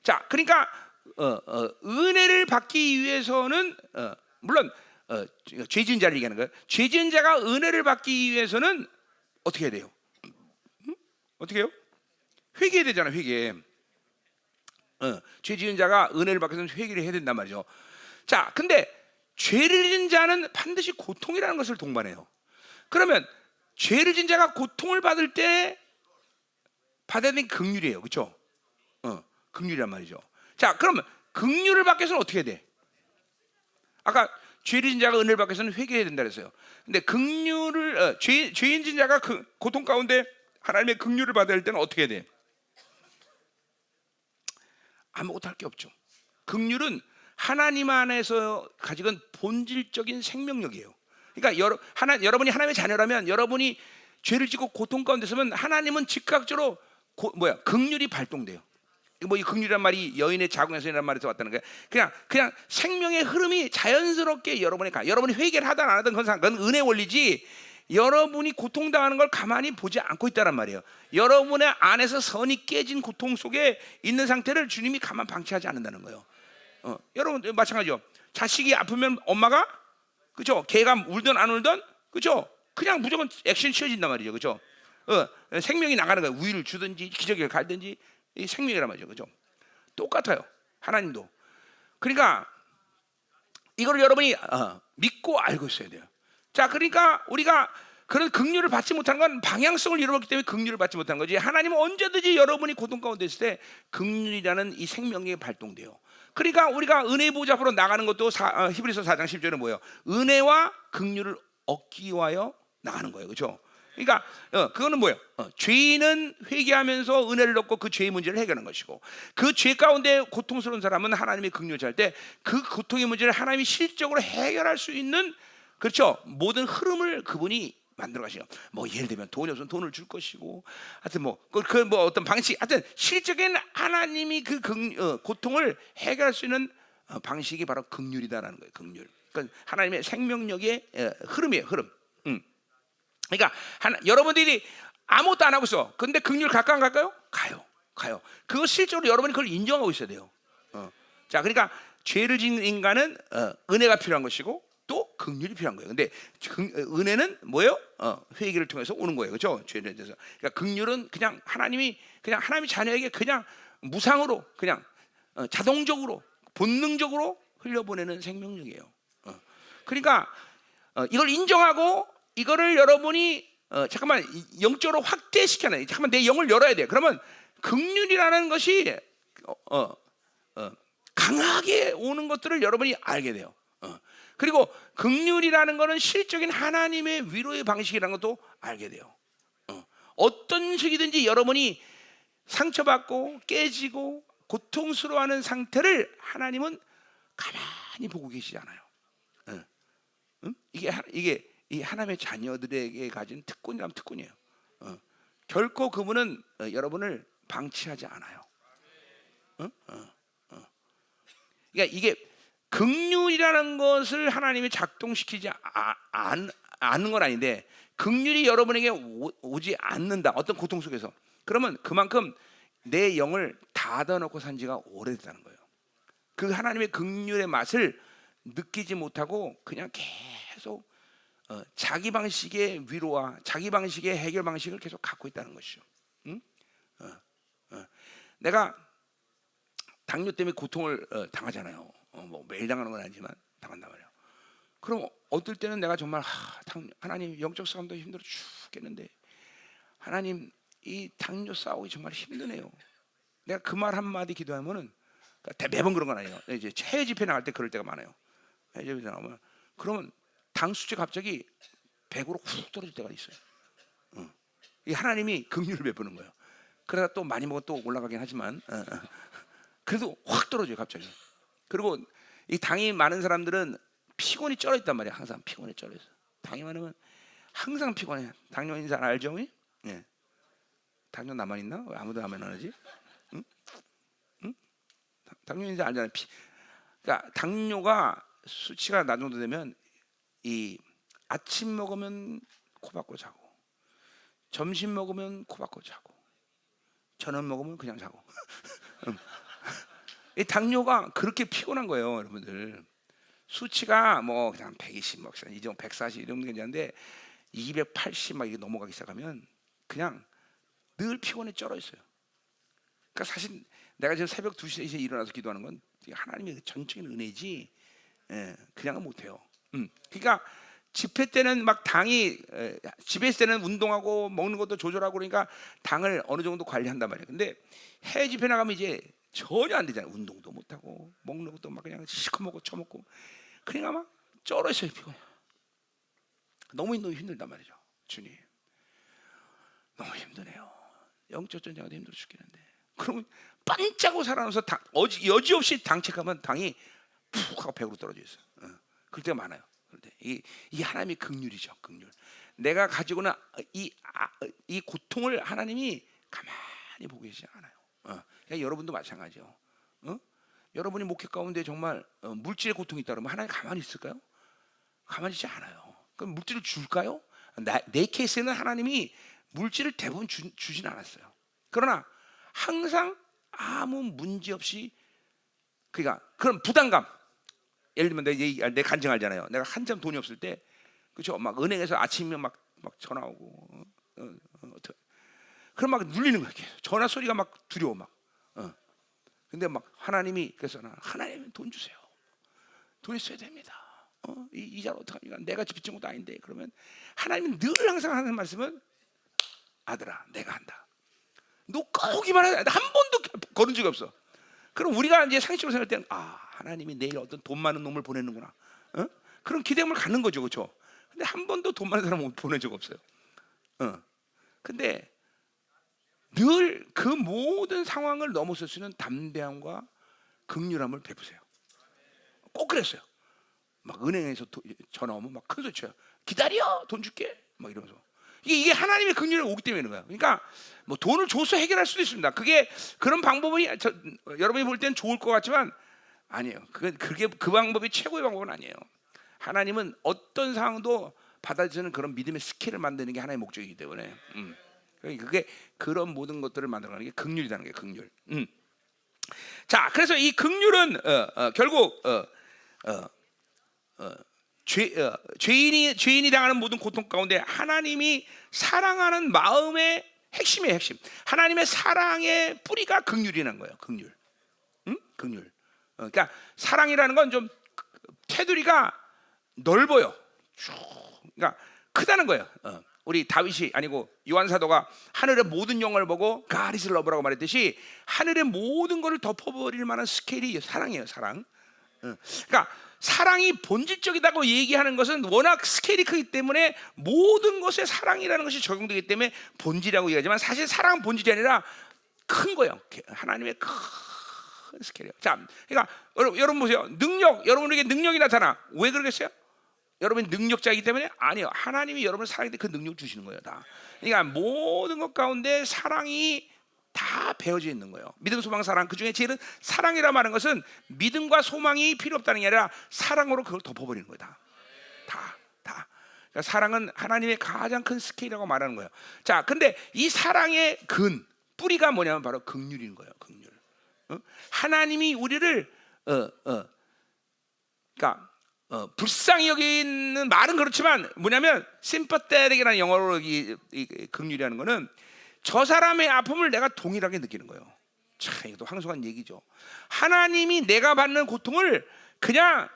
A: 자, 그러니까 은혜를 받기 위해서는 물론 죄 지은 자를 얘기하는 거예요. 죄 지은 자가 은혜를 받기 위해서는 어떻게 해야 돼요? 어떻게 해요? 회개해야 되잖아, 회개. 죄 지은 자가 은혜를 받기 위해서는 회개를 해야 된단 말이죠. 자, 근데 죄를 지은 자는 반드시 고통이라는 것을 동반해요. 그러면 죄를 지은 자가 고통을 받을 때 받아야 되는 게 긍휼이에요, 그렇죠? 긍휼이란 말이죠. 자, 그러면 긍휼을 받기 위해서는 어떻게 해야 돼? 아까 죄를 지은 자가 은혜를 받기 위해서는 회개해야 된다 그랬어요. 근데 긍휼을 죄인 지은 자가 그 고통 가운데 하나님의 긍휼을 받을 때는 어떻게 해야 돼? 아무것도 할 게 없죠. 긍휼은 하나님 안에서 가지고 있는 본질적인 생명력이에요. 그러니까 여러분이 하나님의 자녀라면 여러분이 죄를 짓고 고통 가운데 서면 하나님은 즉각적으로 긍휼이 발동돼요. 뭐 이 긍휼이란 말이 여인의 자궁에서이라는 말에서 왔다는 거예요. 그냥 생명의 흐름이 자연스럽게 여러분이 회개를 하든 안 하든 그건 은혜 원리지. 여러분이 고통당하는 걸 가만히 보지 않고 있다란 말이에요. 여러분의 안에서 선이 깨진 고통 속에 있는 상태를 주님이 가만 방치하지 않는다는 거예요. 여러분 마찬가지죠. 자식이 아프면 엄마가 그죠? 걔가 울든 안 울든 그죠? 그냥 무조건 액션 취해진단 말이죠, 그죠? 생명이 나가는 거예요. 우유를 주든지 기저귀를 갈든지 이 생명이란 말이죠, 그죠? 똑같아요. 하나님도. 그러니까 이거를 여러분이 믿고 알고 있어야 돼요. 자, 그러니까 우리가 그런 긍휼을 받지 못하는 건 방향성을 잃어버렸기 때문에 긍휼을 받지 못하는 거지. 하나님은 언제든지 여러분이 고통 가운데 있을 때 긍휼이라는 이 생명이 발동돼요. 그러니까 우리가 은혜 보좌 앞으로 나가는 것도 히브리서 4장 10절에 뭐예요? 은혜와 긍휼을 얻기 위하여 나가는 거예요, 그렇죠? 그러니까 그거는 뭐예요? 죄인은 회개하면서 은혜를 얻고 그 죄의 문제를 해결하는 것이고, 그 죄 가운데 고통스러운 사람은 하나님의 긍휼을 잘 때 그 고통의 문제를 하나님이 실적으로 해결할 수 있는, 그렇죠? 모든 흐름을 그분이 만들어 가시죠. 뭐 예를 들면 돈이 없으면 돈을 줄 것이고, 하여튼 뭐 어떤 방식, 하여튼 실적인 하나님이 그 고통을 해결할 수 있는 방식이 바로 긍휼이다라는 거예요. 긍휼. 그러니까 하나님의 생명력의 흐름이에요. 흐름. 그러니까 여러분들이 아무것도 안 하고 있어. 근데 긍휼 갈까 안 갈까요? 가요. 그거 실제로 여러분이 그걸 인정하고 있어야 돼요. 자, 그러니까 죄를 짓는 인간은 은혜가 필요한 것이고 또 긍휼이 필요한 거예요. 근데 은혜는 뭐예요? 회개를 통해서 오는 거예요, 그렇죠? 죄에 대해서. 그러니까 긍휼은 그냥 하나님이 자녀에게 그냥 무상으로 그냥 자동적으로 본능적으로 흘려보내는 생명력이에요. 그러니까 이걸 인정하고 이거를 여러분이 잠깐만 영적으로 확대시켜놔요. 잠깐만 내 영을 열어야 돼. 그러면 긍휼이라는 것이 강하게 오는 것들을 여러분이 알게 돼요. 그리고 긍휼이라는 것은 실적인 하나님의 위로의 방식이라는 것도 알게 돼요. 어떤 식이든지 여러분이 상처받고 깨지고 고통스러워하는 상태를 하나님은 가만히 보고 계시지 않아요. 이게 이 하나님의 자녀들에게 가진 특권이라면 특권이에요. 결코 그분은 여러분을 방치하지 않아요. 그러니까 이게 긍휼이라는 것을 하나님이 작동시키지 않는 건 아닌데 긍휼이 여러분에게 오지 않는다. 어떤 고통 속에서. 그러면 그만큼 내 영을 닫아놓고 산 지가 오래됐다는 거예요. 그 하나님의 긍휼의 맛을 느끼지 못하고 그냥 계속 자기 방식의 위로와 자기 방식의 해결 방식을 계속 갖고 있다는 것이죠. 응? 내가 당뇨 때문에 고통을 당하잖아요. 뭐 매일 당하는 건 아니지만 당한단 말이에요. 그럼 어떨 때는 내가 정말 하나님 영적 싸움도 힘들어 죽겠는데 하나님 이 당뇨 싸우기 정말 힘드네요. 내가 그 말 한마디 기도하면은 그러니까 매번 그런 건 아니에요. 이제 해외 집회 나갈 때 그럴 때가 많아요. 해외 집회 나오면 그러면 당 수치 갑자기 100으로 훅 떨어질 때가 있어요. 이 하나님이 긍휼을 베푸는 거예요. 그러다 또 많이 먹어 또 올라가긴 하지만 그래도 확 떨어져요 갑자기. 그리고 이 당이 많은 사람들은 피곤이 쩔어 있단 말이야. 항상 피곤이 쩔어 있어. 당이 많으면 항상 피곤해. 당뇨인 사람 알죠? 예. 당뇨 나만 있나? 왜 아무도 나만 안 하지? 응? 응? 당뇨인 사람 알잖아요. 그러니까 당뇨가 수치가 낮은 정도 되면 이 아침 먹으면 코 박고 자고, 점심 먹으면 코 박고 자고, 저녁 먹으면 그냥 자고. 이 당뇨가 그렇게 피곤한 거예요, 여러분들. 수치가 뭐 그냥 120, 뭐 이 정도 140 이런 게 괜찮은데 280 막 이게 넘어가기 시작하면 그냥 늘 피곤에 쩔어 있어요. 그러니까 사실 내가 지금 새벽 2시에 일어나서 기도하는 건 하나님의 전적인 은혜지, 그냥은 못해요. 그러니까 집회 때는 막 당이 집에 있을 때는 운동하고 먹는 것도 조절하고 그러니까 당을 어느 정도 관리한단 말이에요. 근데 해외 집회 나가면 이제 전혀 안 되잖아요. 운동도 못 하고 먹는 것도 막 그냥 시커 먹고 처먹고 그러니까 막 쩔어 있어요. 피곤해. 너무 힘들단 말이죠. 주님, 너무 힘드네요. 영적 전쟁도 힘들어 죽겠는데. 그러면 반짝고 살아나서 여지없이 당 체크하면 당이 푹 하고 100으로 떨어져 있어요. 그럴 때가 많아요. 이 하나님의 긍휼이죠. 긍휼. 내가 가지고는 이 고통을 하나님이 가만히 보고 계시지 않아요. 그러니까 여러분도 마찬가지요. 여러분이 목회 가운데 정말 물질의 고통이 있다 그러면 하나님 가만히 있을까요? 가만히 있지 않아요. 그럼 물질을 줄까요? 내 케이스에는 하나님이 물질을 대부분 주진 않았어요. 그러나 항상 아무 문제 없이 그러니까 그런 부담감. 예를 들면 내 간증 알잖아요. 내가 한참 돈이 없을 때, 그렇죠? 막 은행에서 아침이면 막 전화 오고, 그럼 막 눌리는 거야. 전화 소리가 막 두려워 막. 근데 막 하나님이 그래서 하나님 돈 주세요. 돈 있어야 됩니다. 이자를 어떡합니까? 내가 빚진 것도 아닌데. 그러면 하나님은 늘 항상 하는 말씀은 아들아, 내가 한다. 너 거기만 해. 한 번도 거른 적이 없어. 그럼 우리가 이제 상식적으로 생각할 때는 하나님이 내일 어떤 돈 많은 놈을 보내는구나. 그런 기대감을 갖는 거죠, 그렇죠? 근데 한 번도 돈 많은 사람을 보낸 적 없어요. 근데 늘 그 모든 상황을 넘어설 수 있는 담대함과 긍휼함을 베푸세요. 꼭 그랬어요. 막 은행에서 전화 오면 막 큰 소리 쳐요. 기다려, 돈 줄게. 막 이러면서. 이게 하나님의 긍휼이 오기 때문에 그런 거야. 그러니까 뭐 돈을 줘서 해결할 수도 있습니다. 그게 그런 방법이 여러분이 볼 때는 좋을 것 같지만 아니에요. 그게 그 방법이 최고의 방법은 아니에요. 하나님은 어떤 상황도 받아주는 그런 믿음의 스킬을 만드는 게 하나님의 목적이기 때문에 그게 그런 모든 것들을 만들어가는 게 긍휼이라는 게 긍휼. 자, 그래서 이 긍휼은 결국 죄인이 당하는 모든 고통 가운데 하나님이 사랑하는 마음의 핵심이에요. 핵심. 하나님의 사랑의 뿌리가 긍휼이라는 거예요. 긍휼. 긍휼. 그러니까 사랑이라는 건 좀 테두리가 넓어요. 쭉. 그러니까 크다는 거예요. 우리 다윗이 아니고 요한 사도가 하늘의 모든 영광을 보고 God is love라고 말했듯이 하늘의 모든 것을 덮어버릴 만한 스케일이 사랑이에요. 사랑. 그러니까 사랑이 본질적이다고 얘기하는 것은 워낙 스케일이 크기 때문에 모든 것에 사랑이라는 것이 적용되기 때문에 본질이라고 얘기하지만 사실 사랑은 본질이 아니라 큰 거예요. 하나님의 큰 스케일이에요. 자, 그러니까 여러분 보세요. 여러분에게 능력이 나타나. 왜 그러겠어요? 여러분이 능력자이기 때문에? 아니요. 하나님이 여러분을 사랑할 때 그 능력을 주시는 거예요. 다. 그러니까 모든 것 가운데 사랑이 다 배어져 있는 거예요. 믿음, 소망, 사랑. 그 중에 제일은 사랑이라 말하는 것은 믿음과 소망이 필요 없다는 게 아니라 사랑으로 그걸 덮어버리는 거다. 다. 그러니까 사랑은 하나님의 가장 큰 스케일이라고 말하는 거예요. 자, 근데 이 사랑의 뿌리가 뭐냐면 바로 긍휼인 거예요. 긍휼. 하나님이 우리를 그러니까 불쌍히 여기는 말은 그렇지만 뭐냐면 sympathetic이라는 영어로 이 긍휼이라는 거는 저 사람의 아픔을 내가 동일하게 느끼는 거예요. 참 이것도 황송한 얘기죠. 하나님이 내가 받는 고통을 그냥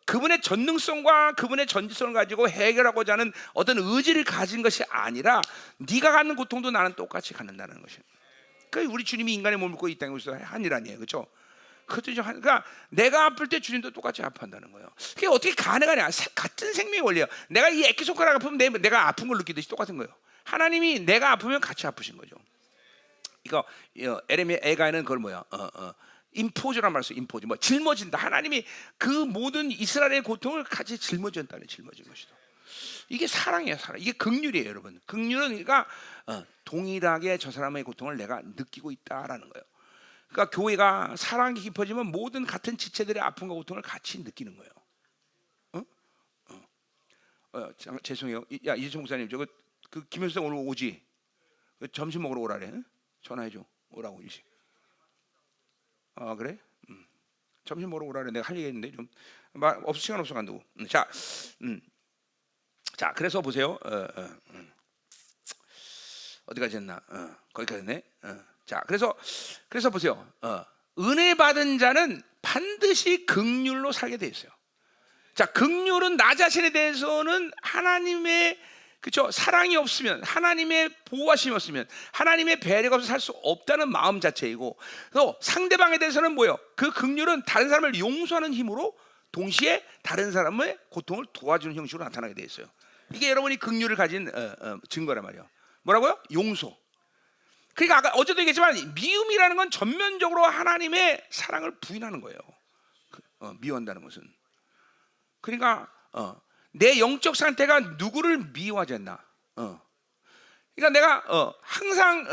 A: 그분의 전능성과 그분의 전지성을 가지고 해결하고자 하는 어떤 의지를 가진 것이 아니라 네가 갖는 고통도 나는 똑같이 갖는다는 것이에요. 그러니까 우리 주님이 인간의 몸을 입고 이 땅에 오셔서 한 일 아니에요, 그렇죠? 그러니까 내가 아플 때 주님도 똑같이 아파한다는 거예요. 그게 어떻게 가능하냐? 같은 생명의 원리예요. 내가 이 액기손가락 아프면 내가 아픈 걸 느끼듯이 똑같은 거예요. 하나님이 내가 아프면 같이 아프신 거죠. 이거 에레미야 애가에는 그걸 뭐야? 임포즈란 말을 써. 임포즈. 뭐 짊어진다. 하나님이 그 모든 이스라엘의 고통을 같이 짊어진다는 짊어진 것이다. 이게 사랑이에요, 사랑. 이게 긍휼이에요, 여러분. 긍휼은 그러니까 동일하게 저 사람의 고통을 내가 느끼고 있다라는 거예요. 그러니까 교회가 사랑이 깊어지면 모든 같은 지체들의 아픔과 고통을 같이 느끼는 거예요. 죄송해요. 야, 이재청 목사님, 저거 그 김현수 오늘 오지? 점심 먹으러 오라래. 전화해줘. 오라고 일시. 아 그래? 점심 먹으러 오라래. 내가 할 얘기 있는데 좀 시간 없어 간다고. 자, 그래서 보세요. 어디까지 했나? 거기까지 했네. 자, 그래서 보세요. 은혜 받은 자는 반드시 긍휼로 살게 돼 있어요. 자, 긍휼은 나 자신에 대해서는 하나님의 그렇죠? 사랑이 없으면, 하나님의 보호하심이 없으면, 하나님의 배려가 없어서 살 수 없다는 마음 자체이고, 또 상대방에 대해서는 뭐예요? 그 긍휼은 다른 사람을 용서하는 힘으로 동시에 다른 사람의 고통을 도와주는 형식으로 나타나게 돼 있어요. 이게 여러분이 긍휼을 가진 증거란 말이에요. 뭐라고요? 용서. 그러니까 아까 어제도 얘기했지만 미움이라는 건 전면적으로 하나님의 사랑을 부인하는 거예요. 미워한다는 것은. 그러니까 내 영적 상태가 누구를 미워하지 않나. 그러니까 내가 항상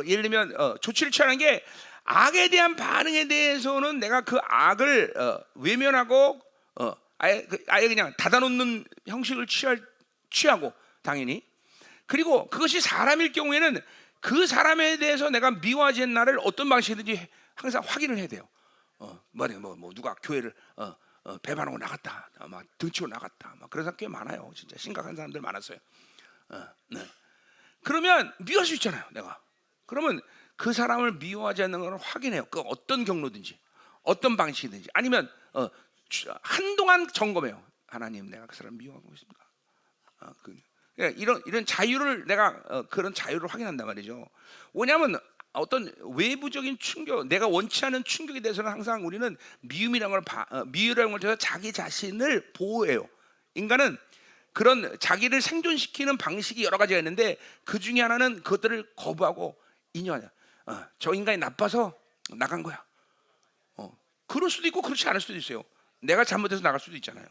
A: 예를 들면 조치를 취하는 게 악에 대한 반응에 대해서는 내가 그 악을 외면하고 아예 그냥 닫아놓는 형식을 취하고 당연히. 그리고 그것이 사람일 경우에는 그 사람에 대해서 내가 미워하지 않나를 어떤 방식이든지 항상 확인을 해야 돼요. 뭐 누가 교회를 배반하고 나갔다, 막 등치고 나갔다, 막 그런 사람 꽤 많아요. 진짜 심각한 사람들 많았어요. 네. 그러면 미워할 수 있잖아요, 내가. 그러면 그 사람을 미워하지 않는 걸 확인해요. 그 어떤 경로든지, 어떤 방식이든지, 아니면 한동안 점검해요. 하나님, 내가 그 사람 미워하고 있습니다. 이런 자유를 내가 그런 자유를 확인한단 말이죠. 왜냐하면 어떤 외부적인 충격, 내가 원치 않은 충격에 대해서는 항상 우리는 미움이라는 걸 통해서 자기 자신을 보호해요. 인간은 그런 자기를 생존시키는 방식이 여러 가지가 있는데 그 중에 하나는 그것들을 거부하고 인정하냐. 저 인간이 나빠서 나간 거야. 그럴 수도 있고 그렇지 않을 수도 있어요. 내가 잘못해서 나갈 수도 있잖아요.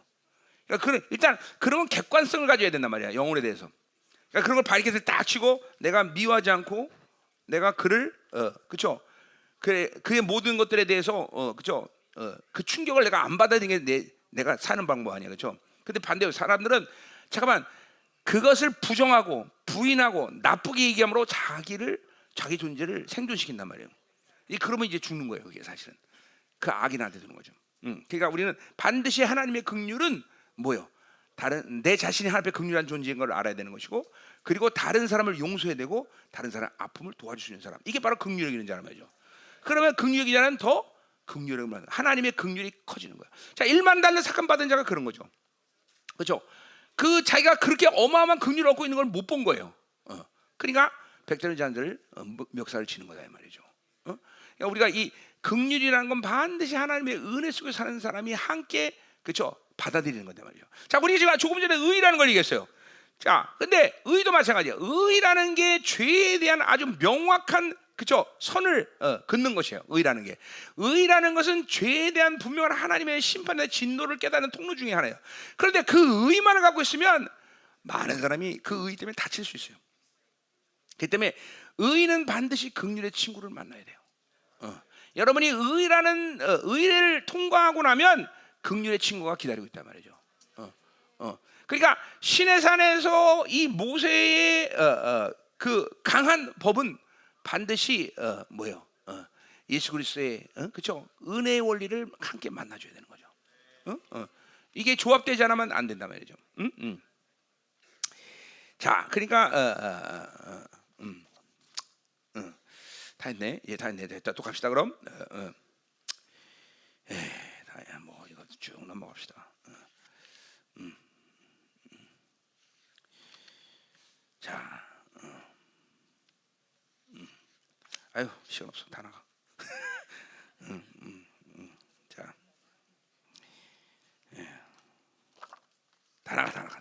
A: 그러니까 일단 그런 건 객관성을 가져야 된단 말이야, 영혼에 대해서. 그러니까 그런 걸 바리켓을 딱 치고 내가 미워하지 않고 내가 그를 그렇죠? 그의 모든 것들에 대해서 그렇죠? 그 충격을 내가 안 받아들이는 게 내가 사는 방법 아니야, 그렇죠? 근데 반대로 사람들은 잠깐만 그것을 부정하고 부인하고 나쁘게 얘기함으로 자기 존재를 생존시킨단 말이에요. 그러면 이제 죽는 거예요, 그게 사실은. 그 악이 나한테 드는 거죠. 그러니까 우리는 반드시 하나님의 긍휼은 뭐요? 내 자신이 하나님 앞에 긍휼한 존재인 걸 알아야 되는 것이고, 그리고 다른 사람을 용서해야 되고 다른 사람 아픔을 도와줄 수 있는 사람, 이게 바로 긍휼이 여기는 자란 말이죠. 그러면 긍휼이 여기는 자는 더 긍휼을 말하는 하나님의 긍휼이 커지는 거야. 자, 1만 달러 삭감 받은 자가 그런 거죠, 그렇죠? 그 자기가 그렇게 어마어마한 긍휼을 얻고 있는 걸 못 본 거예요. 그러니까 백전의 잔들을 멱살을 치는 거다 이 말이죠. 그러니까 우리가 이 긍휼이라는 건 반드시 하나님의 은혜 속에 사는 사람이 함께 그렇죠? 받아들이는 건데 말이죠. 자, 우리 지금 조금 전에 의라는 걸 얘기했어요. 자, 근데 의도 마찬가지예요. 의라는 게 죄에 대한 아주 명확한 그렇죠? 선을 긋는 것이에요. 의라는 것은 죄에 대한 분명한 하나님의 심판의 진노를 깨닫는 통로 중에 하나예요. 그런데 그 의만을 갖고 있으면 많은 사람이 그 의 때문에 다칠 수 있어요. 그 때문에 의인은 반드시 긍휼의 친구를 만나야 돼요. 여러분이 의를 통과하고 나면 긍휼의 친구가 기다리고 있단 말이죠. 그러니까 시내산에서 이 모세의 그 강한 법은 반드시 뭐예요? 예수 그리스도의 그렇죠? 은혜의 원리를 함께 만나줘야 되는 거죠. 이게 조합되지 않으면 안 된단 말이죠. 자, 그러니까 다 했네. 예, 다 했네. 됐다. 또 갑시다. 그럼 다야 뭐 이거 쭉 넘어갑시다. 자, 아유 시간 없어. 다 나가. 자, 다 나가.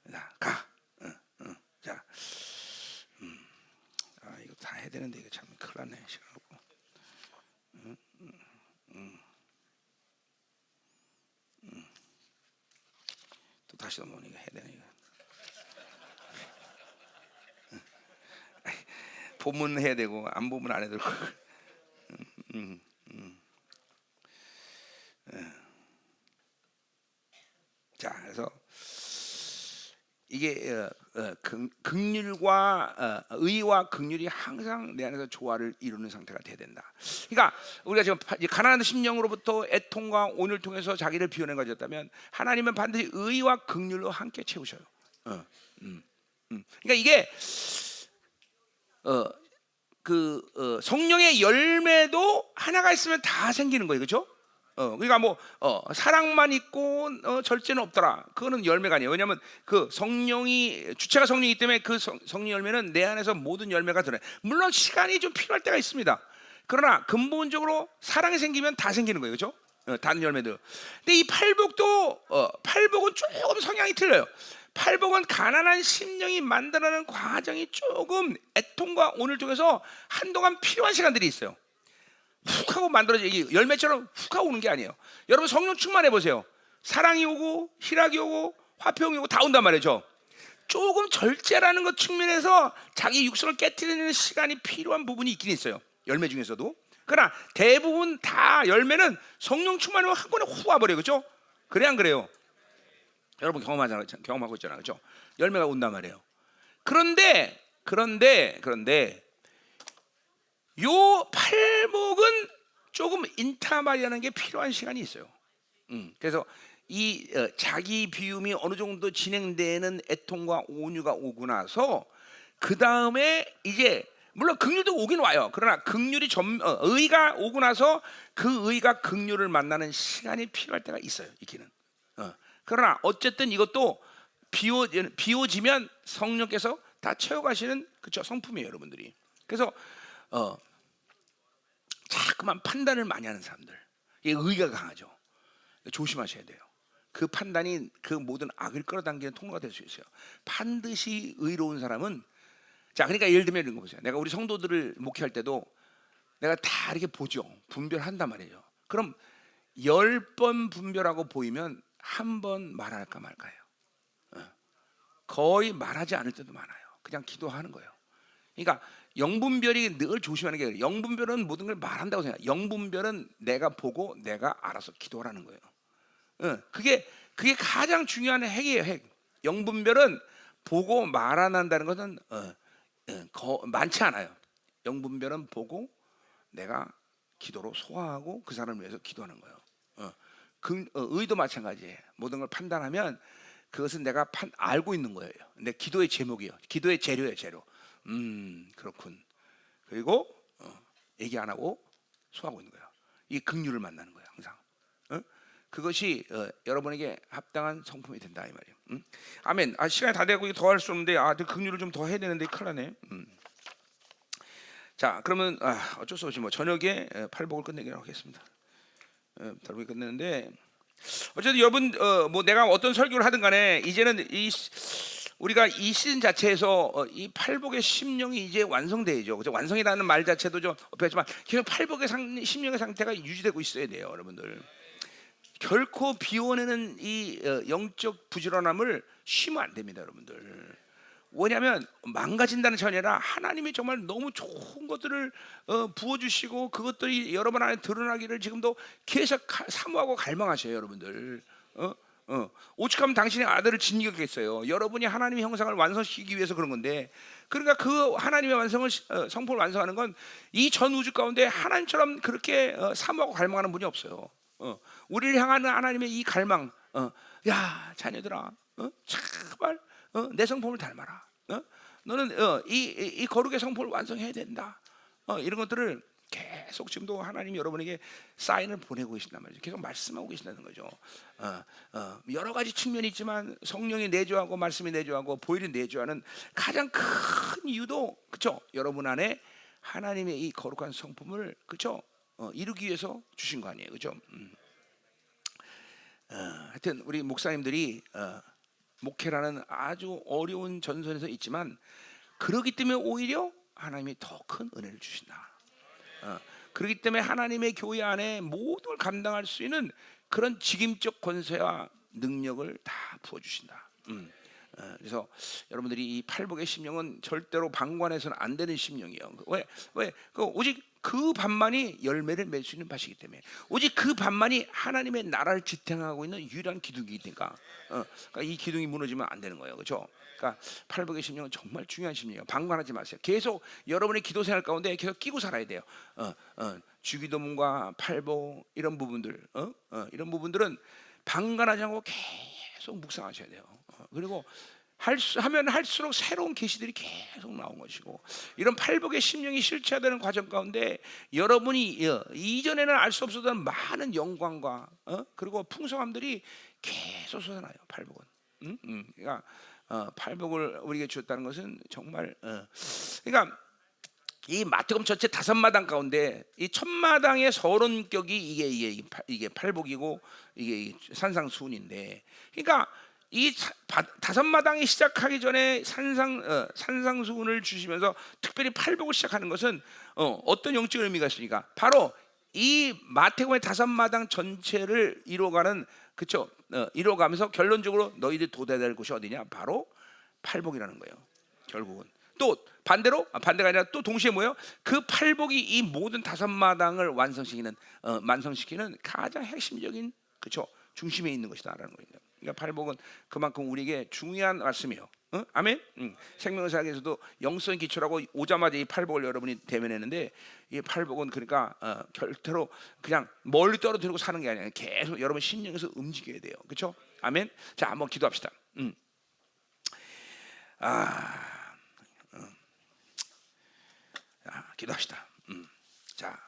A: 자, 가. 자, 이거 다 해야 되는데 이거 참 큰일 났네. 시간 없고. 또 다시 넘어오니까 해야 되네 이거. 보면 해야 되고 안 보면 안 해도 되고. 자, 그래서 이게 긍휼과 의와 긍휼이 항상 내 안에서 조화를 이루는 상태가 돼야 된다. 그러니까 우리가 지금 가나안 심령으로부터 애통과 온을 통해서 자기를 비워낸 가졌다면 하나님은 반드시 의와 긍휼로 함께 채우셔요. 그러니까 이게 성령의 열매도 하나가 있으면 다 생기는 거예요, 그렇죠? 그러니까 뭐 사랑만 있고 절제는 없더라. 그거는 열매가 아니에요. 왜냐하면 그 성령이 주체가 성령이기 때문에 그 성령 열매는 내 안에서 모든 열매가 들어요. 물론 시간이 좀 필요할 때가 있습니다. 그러나 근본적으로 사랑이 생기면 다 생기는 거예요, 그렇죠? 다른 열매들. 근데 이 팔복도 팔복은 조금 성향이 틀려요. 팔복은 가난한 심령이 만들어내는 과정이 조금 애통과 온을 통해서 한동안 필요한 시간들이 있어요. 훅 하고 만들어져 이게 열매처럼 훅 하고 오는 게 아니에요. 여러분 성령 충만해 보세요. 사랑이 오고 희락이 오고 화평이 오고 다 온단 말이죠. 조금 절제라는 것 측면에서 자기 육성을 깨트리는 시간이 필요한 부분이 있긴 있어요. 열매 중에서도. 그러나 대부분 다 열매는 성령 충만하면 한 번에 훅 와버려요. 그렇죠? 그래 안 그래요? 여러분 경험하고 있잖아요. 그렇죠? 열매가 온단 말이에요. 그런데 요 팔복은 조금 인타말이라는 게 필요한 시간이 있어요. 그래서 이 자기 비움이 어느 정도 진행되는 애통과 온유가 오고 나서 그 다음에 이제 물론 긍휼도 오긴 와요. 그러나 긍휼이 의가 오고 나서 그 의가 긍휼을 만나는 시간이 필요할 때가 있어요. 있기는. 그러나 어쨌든 이것도 비워지면 성령께서 다 채워가시는 그쵸 성품이에요, 여러분들이. 그래서 자꾸만 판단을 많이 하는 사람들, 이게 의가 강하죠. 조심하셔야 돼요. 그 판단이 그 모든 악을 끌어당기는 통로가 될 수 있어요. 반드시 의로운 사람은 자, 그러니까 예를 들면 이런 거 보세요. 내가 우리 성도들을 목회할 때도 내가 다 이렇게 보죠. 분별한단 말이에요. 그럼 10번 분별하고 보이면 한 번 말할까 말까요. 거의 말하지 않을 때도 많아요. 그냥 기도하는 거예요. 그러니까 영분별이 늘 조심하는 게 아니라 영분별은 모든 걸 말한다고 생각해요. 영분별은 내가 보고 내가 알아서 기도하라는 거예요. 그게 가장 중요한 핵이에요. 핵. 영분별은 보고 말 안 한다는 것은 많지 않아요. 영분별은 보고 내가 기도로 소화하고 그 사람을 위해서 기도하는 거예요. 의도 마찬가지예요. 모든 걸 판단하면 그것은 내가 알고 있는 거예요. 근데 기도의 제목이에요. 기도의 재료예요, 재료. 그렇군. 그리고 얘기 안 하고 소화하고 있는 거예요. 이 긍휼을 만나는 거예요, 항상. 그것이 여러분에게 합당한 성품이 된다 이 말이에요. 아멘. 시간이 다 되고 더 할 수 없는데 긍휼을 좀 더 해야 되는데 큰일 나네. 자, 그러면 어쩔 수 없이 뭐 저녁에 팔복을 끝내기로 하겠습니다. 달력이 끝내는데 어쨌든 여러분 뭐 내가 어떤 설교를 하든 간에 이제는 우리가 이 시즌 자체에서 이 팔복의 심령이 이제 완성되죠. 그죠? 완성이라는 말 자체도 좀 어렵지만 계속 팔복의 심령의 상태가 유지되고 있어야 돼요, 여러분들. 결코 비워내는 이 영적 부지런함을 쉬면 안 됩니다, 여러분들. 왜냐하면 망가진다는 차원이 아니라 하나님이 정말 너무 좋은 것들을 부어주시고 그것들이 여러분 안에 드러나기를 지금도 계속 사모하고 갈망하셔요, 여러분들. 오죽하면 당신의 아들을 진격했어요. 여러분이 하나님의 형상을 완성시키기 위해서 그런 건데, 그러니까 그 하나님의 완성을 성품을 완성하는 건 이 전 우주 가운데 하나님처럼 그렇게 사모하고 갈망하는 분이 없어요. 우리를 향하는 하나님의 이 갈망, 야 자녀들아, 제발 내 성품을 닮아라. 너는 이 거룩의 성품을 완성해야 된다. 이런 것들을 계속 지금도 하나님이 여러분에게 사인을 보내고 계신단 말이죠. 계속 말씀하고 계신다는 거죠. 여러 가지 측면이 있지만 성령이 내주하고 말씀이 내주하고 보혈이 내주하는 가장 큰 이유도 그렇죠. 여러분 안에 하나님의 이 거룩한 성품을 그렇죠. 이루기 위해서 주신 거 아니에요, 그렇죠? 하여튼 우리 목사님들이 목회라는 아주 어려운 전선에서 있지만 그러기 때문에 오히려 하나님이 더 큰 은혜를 주신다. 그렇기 때문에 하나님의 교회 안에 모든 걸 감당할 수 있는 그런 직임적 권세와 능력을 다 부어주신다. 그래서 여러분들이 이 팔복의 심령은 절대로 방관해서는 안 되는 심령이에요. 왜? 오직 그 반만이 열매를 맺을 수 있는 밭이기 때문에, 오직 그 반만이 하나님의 나라를 지탱하고 있는 유일한 기둥이기 때문에, 그러니까 이 기둥이 무너지면 안 되는 거예요, 그렇죠? 그러니까 팔복의 심령은 정말 중요한 심령이에요. 방관하지 마세요. 계속 여러분의 기도 생활 가운데 계속 끼고 살아야 돼요. 주기도문과 팔복 이런 부분들, 이런 부분들은 방관하지 않고 계속 묵상하셔야 돼요. 그리고 하면 할수록 새로운 계시들이 계속 나온 것이고, 이런 팔복의 심령이 실체화되는 과정 가운데 여러분이 이전에는 알 수 없었던 많은 영광과 그리고 풍성함들이 계속 솟아나요. 팔복은. 그러니까 팔복을 우리에게 주었다는 것은 정말 그러니까 이 마태복음 전체 5마당 가운데 이 첫 마당의 서론격이 이게 팔복이고 이게 산상수훈인데, 그러니까 이 5마당이 시작하기 전에 산상수훈을 주시면서 특별히 팔복을 시작하는 것은 어떤 영적 의미가 있습니까? 바로 이 마태복음의 5마당 전체를 이루어가는, 그렇죠? 이루어가면서 결론적으로 너희들 도달해야 될 곳이 어디냐? 바로 팔복이라는 거예요. 결국은 또 반대가 아니라 또 동시에 뭐예요? 그 팔복이 이 모든 5마당을 완성시키는 가장 핵심적인, 그렇죠? 중심에 있는 것이다라는 거예요. 그러니까 팔복은 그만큼 우리에게 중요한 말씀이에요. 아멘. 생명사학에서도 영성 기초라고 오자마자 이 팔복을 여러분이 대면했는데, 이 팔복은 그러니까 결대로 그냥 멀리 떨어뜨리고 사는 게 아니라 계속 여러분 심령에서 움직여야 돼요. 그렇죠? 아멘. 자, 한번 기도합시다. 기도합시다. 자,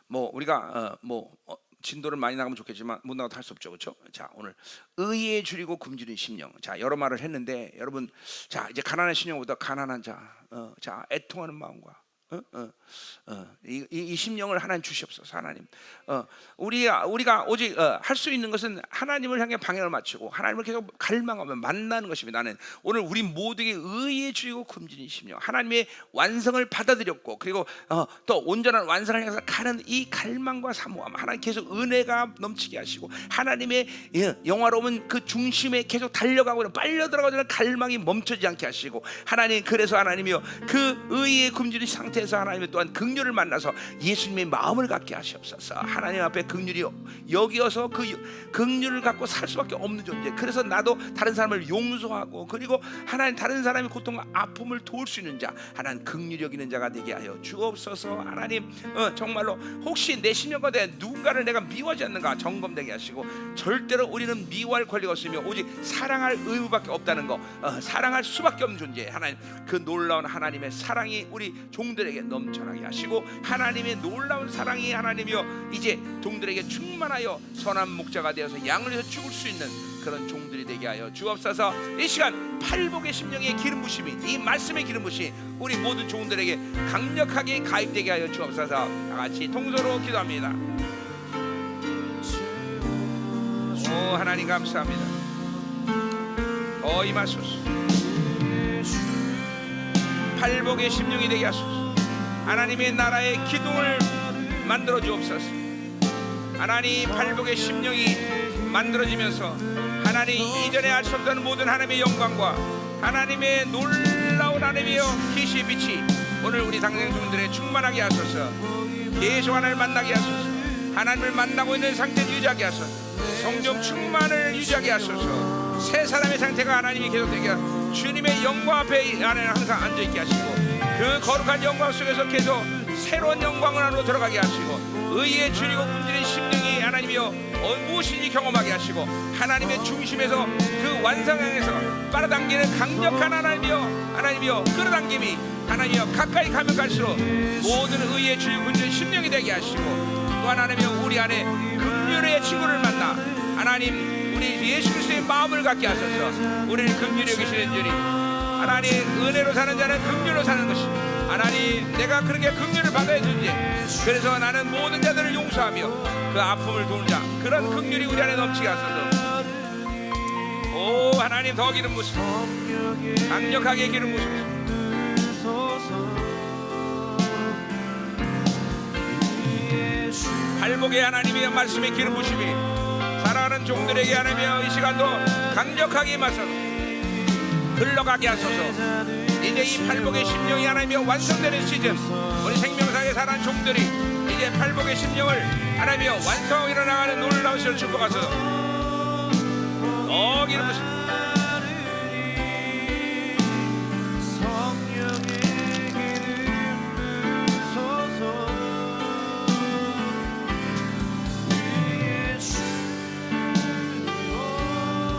A: 뭐 우리가 진도를 많이 나가면 좋겠지만 못 나가도 할 수 없죠, 그렇죠? 자, 오늘 의에 줄이고 굶주린 심령. 자, 여러 말을 했는데 여러분, 자 이제 가난한 심령보다 가난한 자 애통하는 마음과 이 심령을 하나님 주시옵소서. 하나님, 우리가 오직 할 수 있는 것은 하나님을 향해 방향을 맞추고 하나님을 계속 갈망하며 만나는 것입니다. 나는 오늘 우리 모두에게 의에 주이고 굶주린 심령, 하나님의 완성을 받아들였고, 그리고 또 온전한 완성을 향해서 가는 이 갈망과 사모함, 하나님 계속 은혜가 넘치게 하시고 하나님의 영화로운 그 중심에 계속 달려가고 빨려 들어가는 갈망이 멈추지 않게 하시고, 하나님, 그래서 하나님이요 그 의에 굶주린 상태에서 하나님의 또한 긍휼을 만나서 예수님의 마음을 갖게 하시옵소서. 하나님 앞에 긍휼이 여기어서 그 긍휼을 갖고 살 수밖에 없는 존재. 그래서 나도 다른 사람을 용서하고, 그리고 하나님 다른 사람의 고통과 아픔을 도울 수 있는 자, 하나님 긍휼히 여기는 자가 되게 하여 주옵소서. 하나님, 정말로 혹시 내 심령 가운데 누군가를 내가 미워하지 않는가 점검되게 하시고, 절대로 우리는 미워할 권리가 없으며 오직 사랑할 의무밖에 없다는 거, 사랑할 수밖에 없는 존재. 하나님, 그 놀라운 하나님의 사랑이 우리 종들에게 넘쳐나게 하시고, 하나님의 놀라운 사랑이 하나님이여 이제 종들에게 충만하여 선한 목자가 되어서 양을 위해서 죽을 수 있는 그런 종들이 되게 하여 주옵소서. 이 시간 팔복의 심령의 기름 부심이, 이 말씀의 기름 부심이 우리 모든 종들에게 강력하게 가입되게 하여 주옵소서. 다 같이 통서로 기도합니다. 오 하나님 감사합니다. 임하소서. 팔복의 심령이 되게 하소서. 하나님의 나라의 기둥을 만들어 주옵소서. 하나님, 팔복의 심령이 만들어지면서 하나님 이전에 알 수 없던 모든 하나님의 영광과 하나님의 놀라운 하나님이여 계시의 빛이 오늘 우리 당생중들의 충만하게 하소서. 계속 하나님을 만나게 하소서. 하나님을 만나고 있는 상태를 유지하게 하소서. 성령 충만을 유지하게 하소서. 새 사람의 상태가 하나님이 계속되게 하소서. 주님의 영광 앞에 안에 항상 앉아있게 하시고 그 거룩한 영광 속에서 계속 새로운 영광을 안으로 들어가게 하시고 의에 줄이고 굶주린 심령이 하나님이여 무엇인지 경험하게 하시고 하나님의 중심에서 그 완성에서 빨아당기는 강력한 하나님이여 끌어당김이 하나님이여 가까이 가면 갈수록 모든 의에 줄이고 굶주린 심령이 되게 하시고 또 하나님이여 우리 안에 긍휼의 친구를 만나 하나님 우리 예수 그리스도의 마음을 갖게 하소서. 우리를 긍휼히 여기시는 주님 하나님 은혜로 사는 자는 긍휼로 사는 것이 하나님 내가 그렇게 긍휼을 받아야 되지. 그래서 나는 모든 자들을 용서하며 그 아픔을 도는 자 그런 긍휼이 우리 안에 넘치게 하소서. 오 하나님 더 기름 부으소서. 강력하게 기름 부으소서. 발목에 하나님의 말씀의 기름 부으심이 살아가는 종들에게 하나님이여 이 시간도 강력하게 임하소서. 흘러가게 하소서. 이제 이 팔복의 심령이 하나님이여 완성되는 시즌 우리 생명상에 살아가는 종들이 이제 팔복의 심령을 하나님이여 완성하고 일어나가는 놀라운 시를 축복하소서. 기름 부으소서.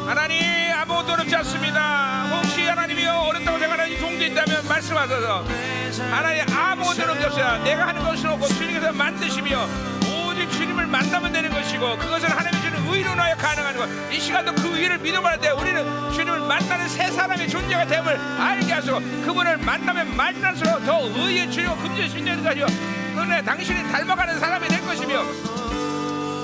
A: 하나님 아무것도 어렵지 않습니다. 혹시 하나님이여 어렵다고 생각하는 종도 있다면 말씀하소서. 하나님 아무것도 어렵지 않습니다. 내가 하는 것은 없고 주님께서 만드시며 오직 주님을 만나면 되는 것이고 그것은 하나님이 주는 의로 인하여 가능한 것. 이 시간도 그 의를 믿어봐야 돼. 우리는 주님을 만나는 새 사람의 존재가 됨을 알게 하소서. 그분을 만나면 만날수록 더 의에 주여 금전 신뢰를 가지고 그러나 당신이 닮아가는 사람이 될 것이며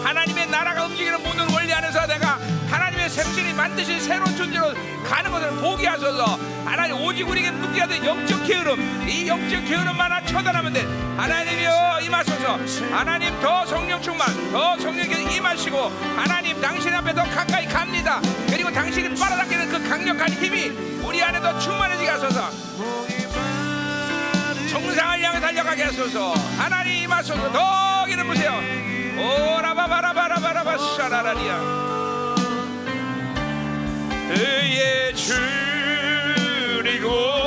A: 하나님의 나라가 움직이는 모든 원리 안에서 내가 하나님의 생신이 만드신 새로운 존재로 가는 것을 보게 하소서. 하나님 오직 우리에게 묻게 하는 영적 게으름 이 영적 게으름만 처단하면 돼. 하나님이여 임하소서. 하나님 더 성령 충만 더 성령께서 임하시고 하나님 당신 앞에 더 가까이 갑니다. 그리고 당신이 빨아당기는 그 강력한 힘이 우리 안에 더 충만해지게 하소서. 정상을 향해 달려가게 하소서. 하나님 임하소서. 더 기름 부으세요. 오라바바라바라바라바 샤라라리야 의에 줄이고